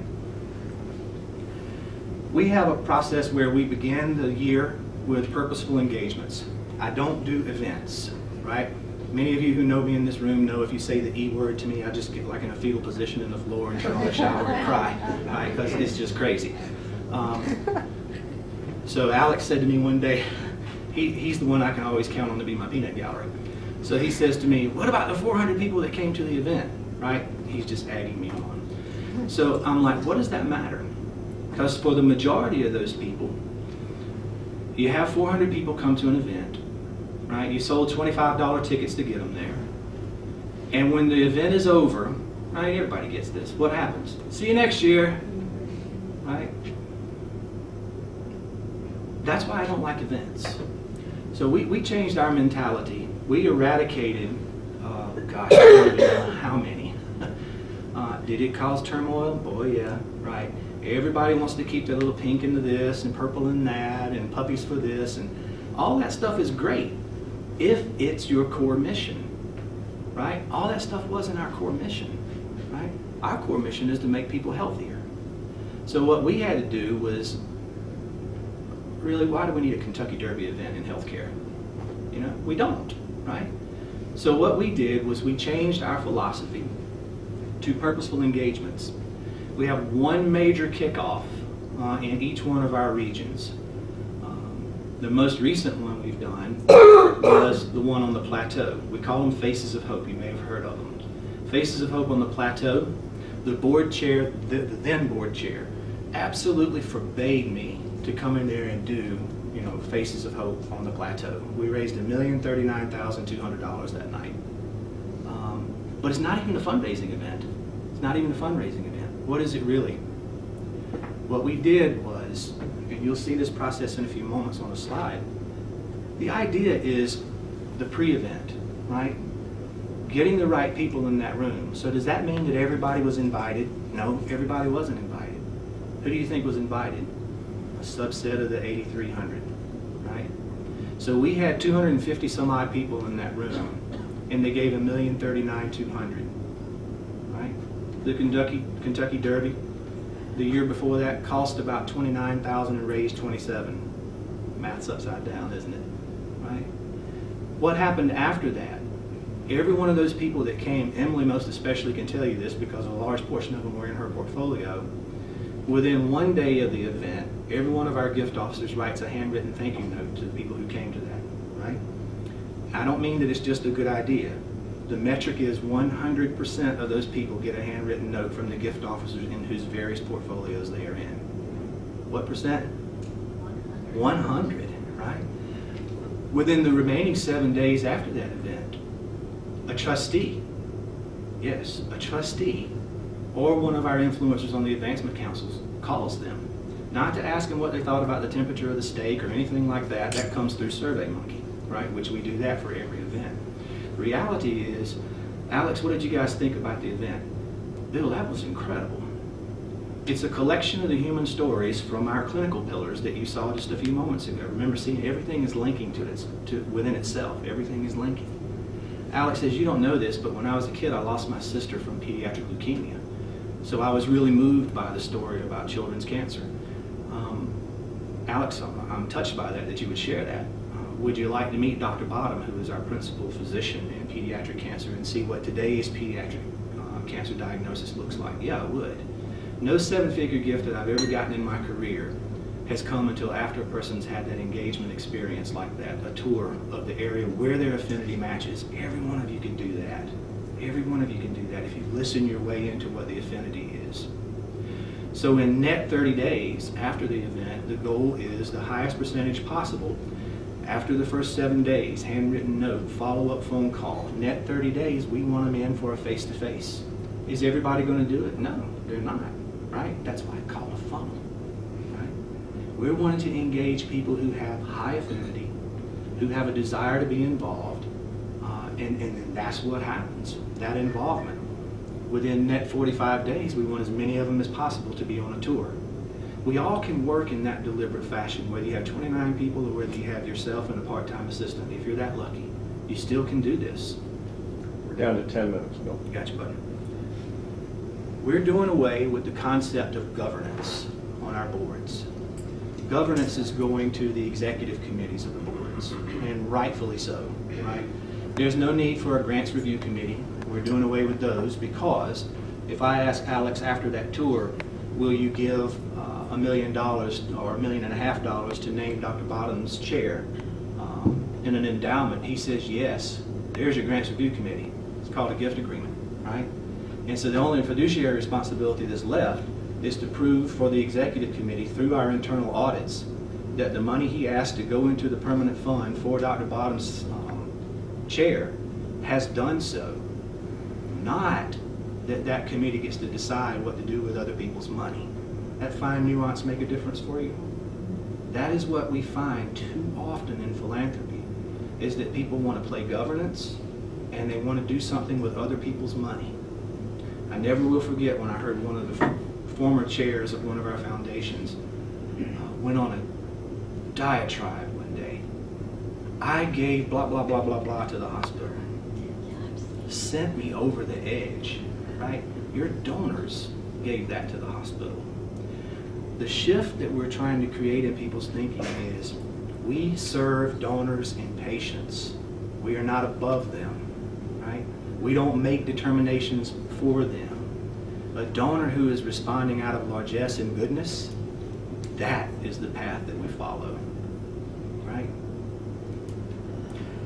We have a process where we begin the year with purposeful engagements. I don't do events, right? Many of you who know me in this room know if you say the E word to me, I just get like in a fetal position in the floor and turn on the shower and cry, right? Because it's just crazy. So Alex said to me one day, he's the one I can always count on to be my peanut gallery. So he says to me, what about the 400 people that came to the event, right? He's just egging me on. So I'm like, what does that matter? Because for the majority of those people, you have 400 people come to an event, right? You sold $25 tickets to get them there. And when the event is over, right, everybody gets this. What happens? See you next year, right? That's why I don't like events. So we changed our mentality. We eradicated, gosh, I don't even know how many. Did it cause turmoil? Boy, yeah, right. Everybody wants to keep their little pink into this and purple in that and puppies for this, and all that stuff is great if it's your core mission, right? All that stuff wasn't our core mission, right? Our core mission is to make people healthier. So what we had to do was, really, why do we need a Kentucky Derby event in healthcare? You know, we don't, right? So what we did was we changed our philosophy to purposeful engagements. We have one major kickoff in each one of our regions. The most recent one we've done was the one on the plateau. We call them Faces of Hope. You may have heard of them. Faces of Hope on the plateau. The board chair, the then board chair, absolutely forbade me to come in there and do, you know, Faces of Hope on the plateau. We raised $1,039,200 that night. But it's not even a fundraising event. It's not even a fundraising event. What is it really? What we did was, and you'll see this process in a few moments on a slide, the idea is the pre-event, right? Getting the right people in that room. So does that mean that everybody was invited? No, everybody wasn't invited. Who do you think was invited? A subset of the 8,300, right? So we had 250 some odd people in that room, and they gave $1,039,200, right? The Kentucky Derby, the year before that, cost about $29,000 and raised $27,000. Math's upside down, isn't it? Right? What happened after that? Every one of those people that came, Emily most especially can tell you this because a large portion of them were in her portfolio. Within 1 day of the event, every one of our gift officers writes a handwritten thank you note to the people who came to that, right? I don't mean that it's just a good idea. The metric is 100% of those people get a handwritten note from the gift officers in whose various portfolios they are in. What percent? 100, right? Within the remaining 7 days after that event, a trustee, yes, a trustee, or one of our influencers on the advancement councils calls them, not to ask them what they thought about the temperature of the steak or anything like that. That comes through SurveyMonkey, right, which we do that for every event. The reality is, Alex, what did you guys think about the event? Bill, that was incredible. It's a collection of the human stories from our clinical pillars that you saw just a few moments ago. Remember, seeing everything is linking within itself. Everything is linking. Alex says, you don't know this, but when I was a kid, I lost my sister from pediatric leukemia. So I was really moved by the story about children's cancer. Alex, I'm touched by that you would share that. Would you like to meet Dr. Bottom, who is our principal physician in pediatric cancer, and see what today's pediatric cancer diagnosis looks like? Yeah, I would. No seven-figure gift that I've ever gotten in my career has come until after a person's had that engagement experience like that, a tour of the area where their affinity matches. Every one of you can do that. Every one of you can do that if you listen your way into what the affinity is. So in net 30 days after the event, the goal is the highest percentage possible. After the first 7 days, handwritten note, follow-up phone call. Net 30 days, we want them in for a face-to-face. Is everybody going to do it? No, they're not, right? That's why I call it a funnel, right? We're wanting to engage people who have high affinity, who have a desire to be involved, and that's what happens, that involvement. Within net 45 days, we want as many of them as possible to be on a tour. We all can work in that deliberate fashion, whether you have 29 people or whether you have yourself and a part-time assistant. If you're that lucky, you still can do this. We're down to 10 minutes, Bill. Gotcha, buddy. We're doing away with the concept of governance on our boards. Governance is going to the executive committees of the boards, and rightfully so, right? There's no need for a grants review committee. We're doing away with those because if I ask Alex after that tour, will you give $1 million or $1.5 million to name Dr. Bottom's chair in an endowment, he says yes. There's your grants review committee. It's called a gift agreement, right? And so the only fiduciary responsibility that's left is to prove for the executive committee through our internal audits that the money he asked to go into the permanent fund for Dr. Bottom's chair has done so. Not that that committee gets to decide what to do with other people's money. That fine nuance make a difference for you? That is what we find too often in philanthropy, is that people want to play governance and they want to do something with other people's money. I never will forget when I heard one of the former chairs of one of our foundations went on a diatribe one day. I gave blah, blah, blah, blah, blah to the hospital. Sent me over the edge, right? Your donors gave that to the hospital. The shift that we're trying to create in people's thinking is we serve donors and patients. We are not above them, right? We don't make determinations for them. A donor who is responding out of largesse and goodness, that is the path that we follow, right?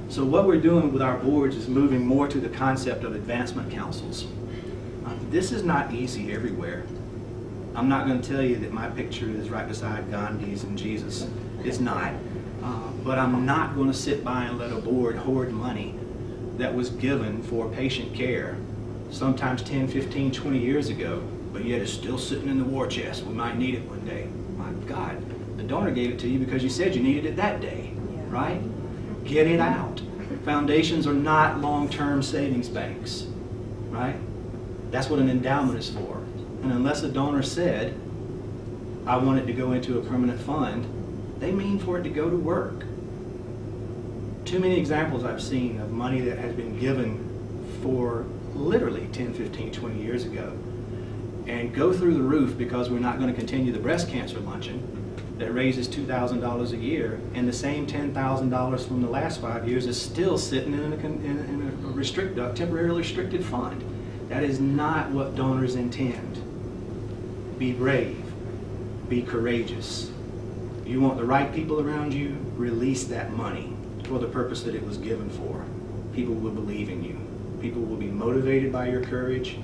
So what we're doing with our boards is moving more to the concept of advancement councils. This is not easy everywhere. I'm not going to tell you that my picture is right beside Gandhi's and Jesus. It's not. But I'm not going to sit by and let a board hoard money that was given for patient care sometimes 10, 15, 20 years ago, but yet it's still sitting in the war chest. We might need it one day. My God, the donor gave it to you because you said you needed it that day, right? Get it out. Foundations are not long-term savings banks, right? That's what an endowment is for. And unless a donor said, I want it to go into a permanent fund, they mean for it to go to work. Too many examples I've seen of money that has been given for literally 10, 15, 20 years ago and go through the roof because we're not going to continue the breast cancer luncheon that raises $2,000 a year, and the same $10,000 from the last 5 years is still sitting in a temporarily restricted fund. That is not what donors intend. Be brave. be courageous. You want the right people around you, release that money for the purpose that it was given for. People will believe in you. People will be motivated by your courage.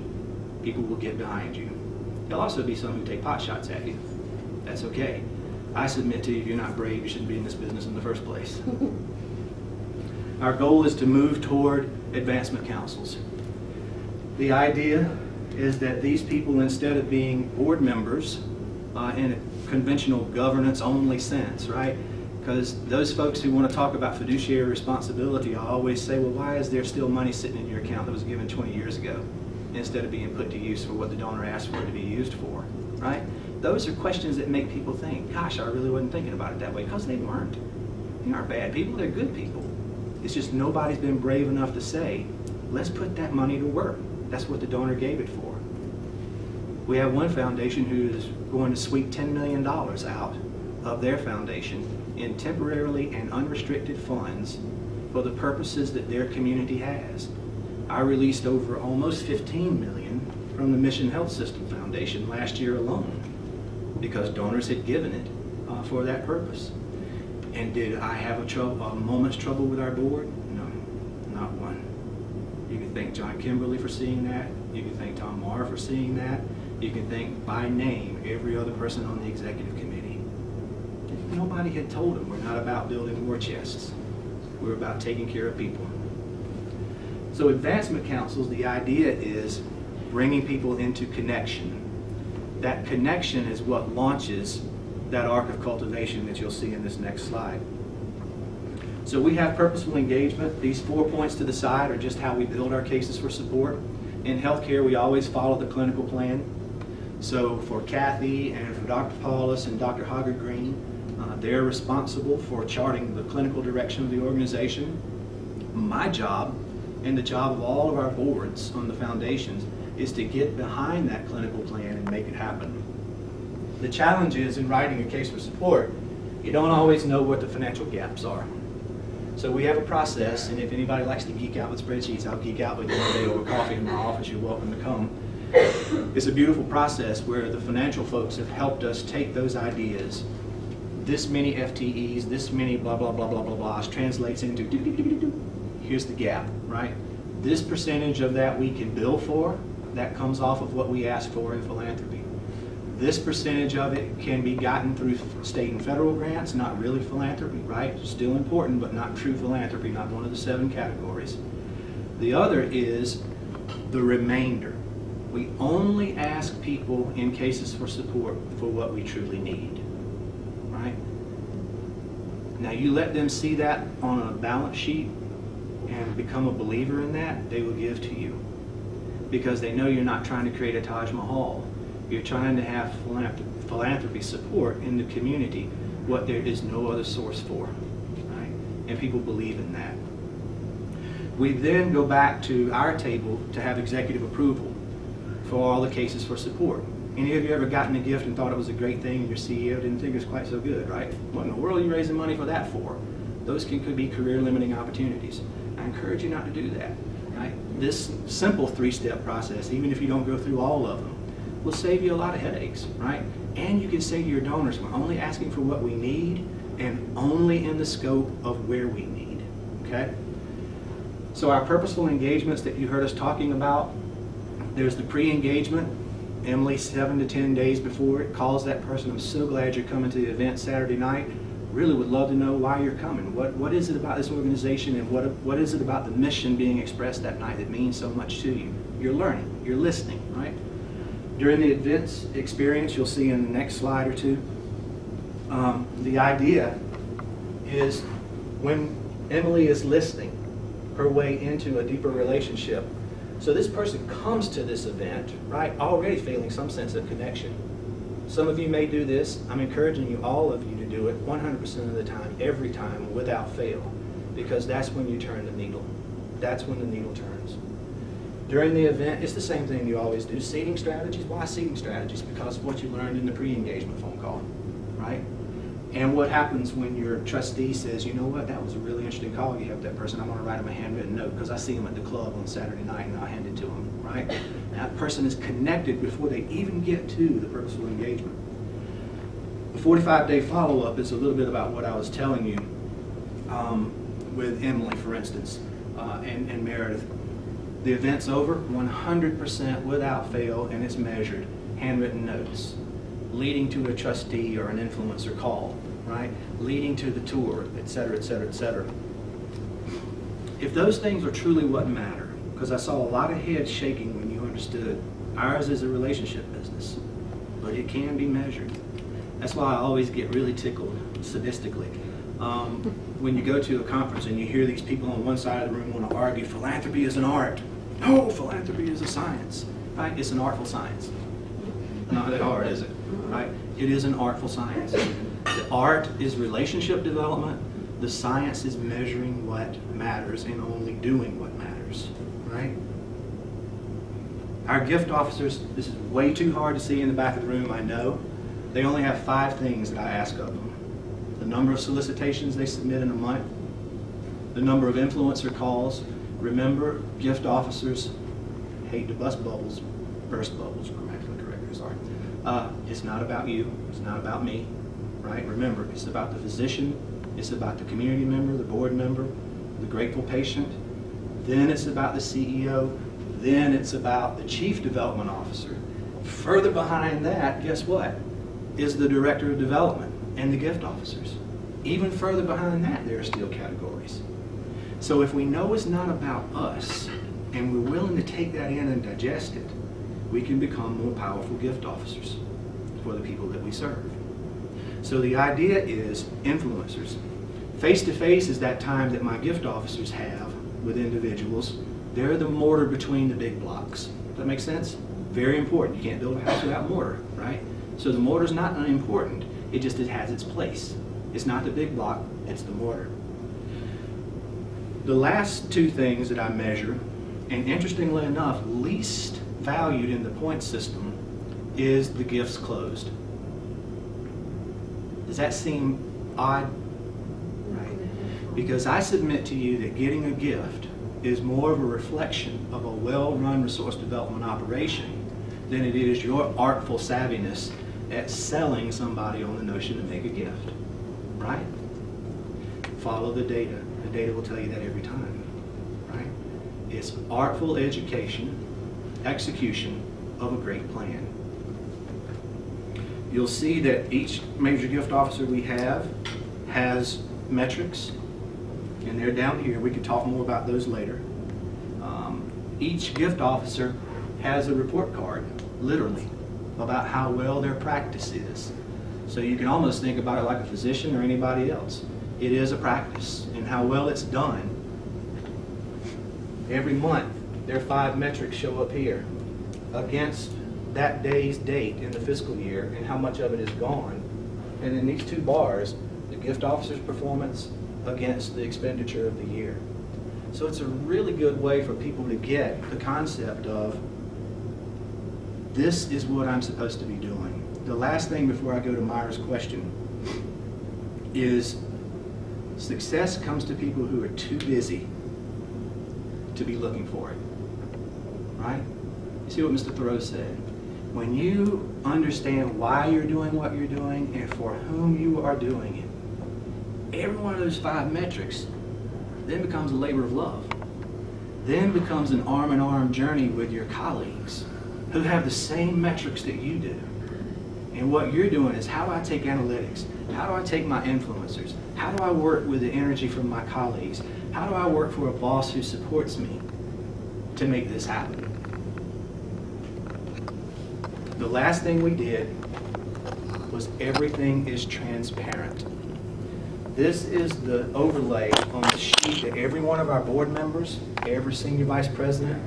People will get behind you. There'll also be some who take pot shots at you. That's okay. I submit to you, if you're not brave, you shouldn't be in this business in the first place. Our goal is to move toward advancement councils. The idea is that these people, instead of being board members in a conventional governance-only sense, right? Because those folks who want to talk about fiduciary responsibility always say, well, why is there still money sitting in your account that was given 20 years ago instead of being put to use for what the donor asked for it to be used for, right? Those are questions that make people think, gosh, I really wasn't thinking about it that way, because they weren't. They aren't bad people, they're good people. It's just nobody's been brave enough to say, let's put that money to work. That's what the donor gave it for. We have one foundation who is going to sweep $10 million out of their foundation in temporarily and unrestricted funds for the purposes that their community has. I released over almost $15 million from the Mission Health System Foundation last year alone because donors had given it for that purpose. And did I have a moment's trouble with our board? No, not one. You can thank John Kimberly for seeing that. You can thank Tom Marr for seeing that. You can thank by name every other person on the executive committee. Nobody had told them we're not about building war chests. We're about taking care of people. So advancement councils, the idea is bringing people into connection. That connection is what launches that arc of cultivation that you'll see in this next slide. So we have purposeful engagement. These 4 points to the side are just how we build our cases for support. In healthcare, we always follow the clinical plan. So for Kathy and for Dr. Paulus and Dr. Hoggard Green, they're responsible for charting the clinical direction of the organization. My job, and the job of all of our boards on the foundations, is to get behind that clinical plan and make it happen. The challenge is in writing a case for support, you don't always know what the financial gaps are. So we have a process, and if anybody likes to geek out with spreadsheets, I'll geek out with you one day over coffee in my office. You're welcome to come. It's a beautiful process where the financial folks have helped us take those ideas. This many FTEs, this many blah, blah, blah, blah, blah, blahs translates into here's the gap, right? This percentage of that we can bill for, that comes off of what we ask for in philanthropy. This percentage of it can be gotten through state and federal grants, not really philanthropy, right? Still important, but not true philanthropy, not one of the 7 categories. The other is the remainder. We only ask people in cases for support for what we truly need, right? Now you let them see that on a balance sheet and become a believer in that, they will give to you. Because they know you're not trying to create a Taj Mahal. You're trying to have philanthropy support in the community, what there is no other source for, right? And people believe in that. We then go back to our table to have executive approval for all the cases for support. Any of you ever gotten a gift and thought it was a great thing and your CEO didn't think it was quite so good, right? What in the world are you raising money for that for? Those could be career limiting opportunities. I encourage you not to do that, right? This simple 3-step process, even if you don't go through all of them, will save you a lot of headaches, right? And you can say to your donors, we're only asking for what we need and only in the scope of where we need, okay? So our purposeful engagements that you heard us talking about, there's the pre-engagement. Emily, 7 to 10 days before it, calls that person, I'm so glad you're coming to the event Saturday night. Really would love to know why you're coming. What is it about this organization and what is it about the mission being expressed that night that means so much to you? You're learning, you're listening, right? During the events experience, you'll see in the next slide or two, the idea is when Emily is listening her way into a deeper relationship. So this person comes to this event, right, already feeling some sense of connection. Some of you may do this. I'm encouraging you, all of you, to do it 100% of the time, every time, without fail, because that's when you turn the needle. That's when the needle turns. During the event, it's the same thing you always do. Seating strategies. Why seating strategies? Because of what you learned in the pre-engagement phone call, right? And what happens when your trustee says, you know what, that was a really interesting call you have with that person. I'm going to write him a handwritten note because I see him at the club on Saturday night and I'll hand it to him, right? And that person is connected before they even get to the purposeful engagement. A 45-day follow-up is a little bit about what I was telling you with Emily, for instance, and Meredith. The event's over, 100% without fail, and it's measured. Handwritten notes, leading to a trustee or an influencer call, right? Leading to the tour, et cetera, et cetera, et cetera. If those things are truly what matter, because I saw a lot of heads shaking when you understood ours is a relationship business, but it can be measured. That's why I always get really tickled, sadistically, when you go to a conference and you hear these people on one side of the room want to argue philanthropy is an art. No, philanthropy is a science, right? It's an artful science. Not that hard, is it? Right? It is an artful science. The art is relationship development. The science is measuring what matters and only doing what matters, right? Our gift officers, this is way too hard to see in the back of the room, I know. They only have 5 things that I ask of them. The number of solicitations they submit in a month, the number of influencer calls. Remember, gift officers hate to burst bubbles, grammatically correct, sorry. It's not about you, it's not about me, right? Remember, it's about the physician, it's about the community member, the board member, the grateful patient, then it's about the CEO, then it's about the chief development officer. Further behind that, guess what? Is the director of development and the gift officers. Even further behind that, there are still categories. So if we know it's not about us, and we're willing to take that in and digest it, we can become more powerful gift officers for the people that we serve. So the idea is influencers. Face-to-face is that time that my gift officers have with individuals. They're the mortar between the big blocks. Does that make sense? Very important. You can't build a house without mortar, right? So the mortar's not unimportant. It just has its place. It's not the big block, it's the mortar. The last 2 things that I measure, and interestingly enough, least valued in the point system, is the gifts closed. Does that seem odd? Right. Because I submit to you that getting a gift is more of a reflection of a well-run resource development operation than it is your artful savviness at selling somebody on the notion to make a gift, right? Follow the data. The data will tell you that every time, right? It's artful education, execution of a great plan. You'll see that each major gift officer we have has metrics, and they're down here. We can talk more about those later. Each gift officer has a report card, literally, about how well their practice is. So you can almost think about it like a physician or anybody else. It is a practice, and how well it's done. Every month, their 5 metrics show up here against that day's date in the fiscal year and how much of it is gone. And in these 2 bars, the gift officer's performance against the expenditure of the year. So it's a really good way for people to get the concept of this is what I'm supposed to be doing. The last thing before I go to Myra's question is success comes to people who are too busy to be looking for it, right? You see what Mr. Thoreau said? When you understand why you're doing what you're doing and for whom you are doing it, every one of those 5 metrics then becomes a labor of love, then becomes an arm-in-arm journey with your colleagues who have the same metrics that you do. And what you're doing is, how do I take analytics? How do I take my influencers? How do I work with the energy from my colleagues? How do I work for a boss who supports me to make this happen? The last thing we did was everything is transparent. This is the overlay on the sheet that every one of our board members, every senior vice president,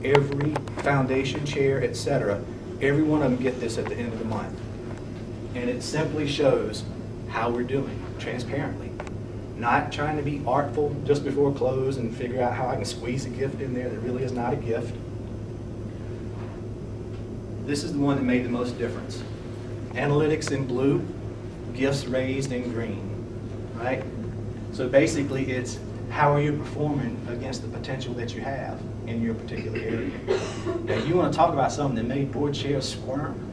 every foundation chair, etc., every one of them get this at the end of the month. And it simply shows how we're doing, transparently. Not trying to be artful just before close and figure out how I can squeeze a gift in there that really is not a gift. This is the one that made the most difference. Analytics in blue, gifts raised in green, right? So basically it's how are you performing against the potential that you have in your particular area. Now you want to talk about something that made board chairs squirm?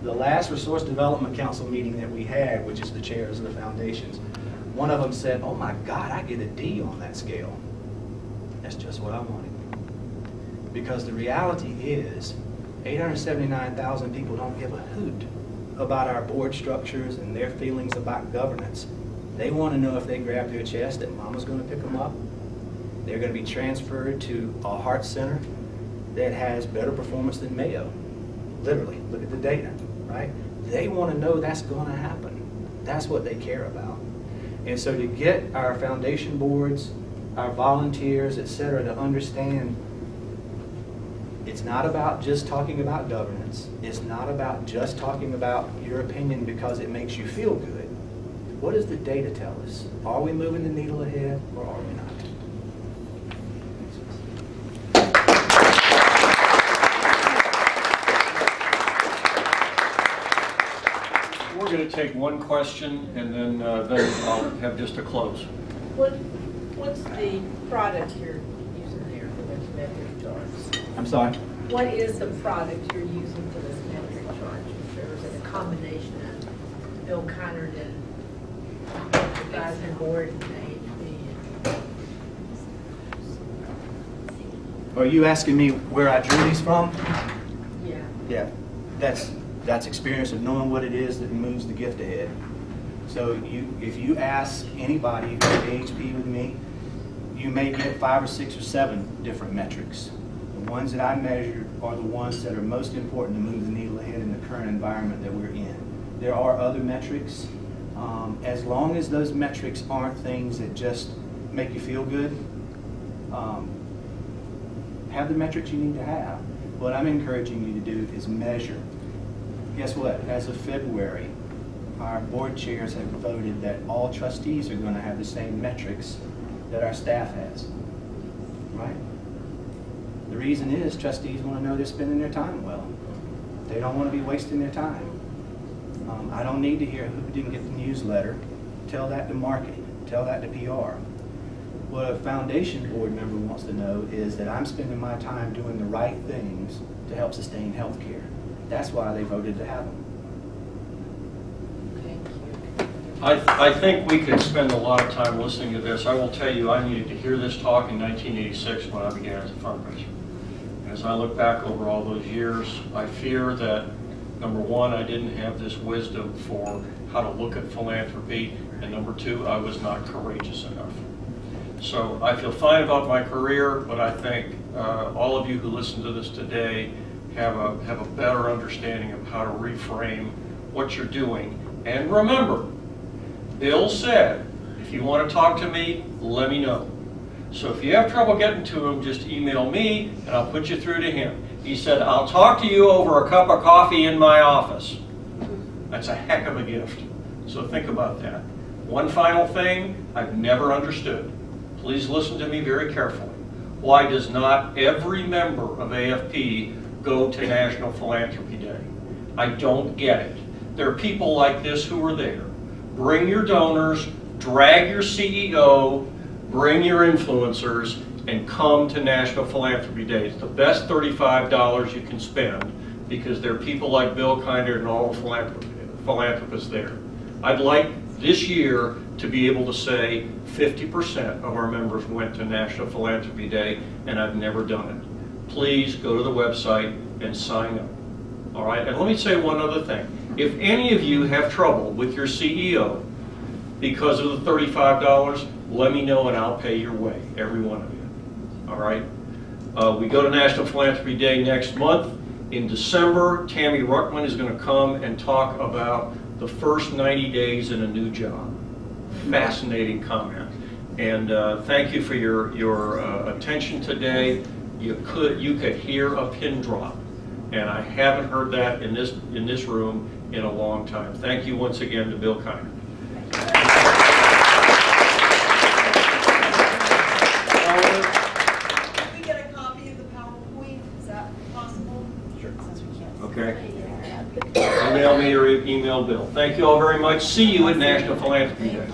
The last Resource Development Council meeting that we had, which is the chairs of the foundations, one of them said, "Oh my God, I get a D on that scale." That's just what I wanted. Because the reality is, 879,000 people don't give a hoot about our board structures and their feelings about governance. They want to know if they grab their chest that mama's going to pick them up. They're going to be transferred to a heart center that has better performance than Mayo. Literally, look at the data, right? They want to know that's going to happen. That's what they care about. And so to get our foundation boards, our volunteers, et cetera, to understand it's not about just talking about governance. It's not about just talking about your opinion because it makes you feel good. What does the data tell us? Are we moving the needle ahead or are we not? We're going to take one question and then I'll have just a close. What's the product you're using there for those metric charts? I'm sorry? What is the product you're using for those metric charts? Or is it a combination of Bill Kinard and the advisory board and AFP? Are you asking me where I drew these from? Yeah. Yeah, that's experience of knowing what it is that moves the gift ahead. So if you ask anybody who's at AHP with me, you may get 5 or 6 or 7 different metrics. The ones that I measured are the ones that are most important to move the needle ahead in the current environment that we're in. There are other metrics. As long as those metrics aren't things that just make you feel good, have the metrics you need to have. What I'm encouraging you to do is measure. Guess what? As of February, our board chairs have voted that all trustees are going to have the same metrics that our staff has, right? The reason is trustees want to know they're spending their time well. They don't want to be wasting their time. I don't need to hear who didn't get the newsletter. Tell that to marketing. Tell that to PR. What a foundation board member wants to know is that I'm spending my time doing the right things to help sustain health care. That's why they voted to have them. I think we could spend a lot of time listening to this. I will tell you, I needed to hear this talk in 1986 when I began as a fundraiser. As I look back over all those years, I fear that, number one, I didn't have this wisdom for how to look at philanthropy, and number two, I was not courageous enough. So I feel fine about my career, but I think all of you who listen to this today have a better understanding of how to reframe what you're doing. And remember, Bill said, if you want to talk to me, let me know. So if you have trouble getting to him, just email me and I'll put you through to him. He said, I'll talk to you over a cup of coffee in my office. That's a heck of a gift. So think about that. One final thing I've never understood. Please listen to me very carefully. Why does not every member of AFP go to National Philanthropy Day? I don't get it. There are people like this who are there. Bring your donors, drag your CEO, bring your influencers, and come to National Philanthropy Day. It's the best $35 you can spend because there are people like Bill Kinard and all the philanthropists there. I'd like this year to be able to say 50% of our members went to National Philanthropy Day, and I've never done it. Please go to the website and sign up. All right, and let me say one other thing. If any of you have trouble with your CEO because of the $35, let me know and I'll pay your way, every one of you. All right? We go to National Philanthropy Day next month. In December, Tammy Ruckman is going to come and talk about the first 90 days in a new job. Fascinating comment. And thank you for your attention today. You could hear a pin drop. And I haven't heard that in this room in a long time. Thank you once again to Bill Kinard. Can we get a copy of the PowerPoint? Is that possible? Sure. Since we can't. Okay. Email me or email Bill. Thank you all very much. See you at National Philanthropy Day.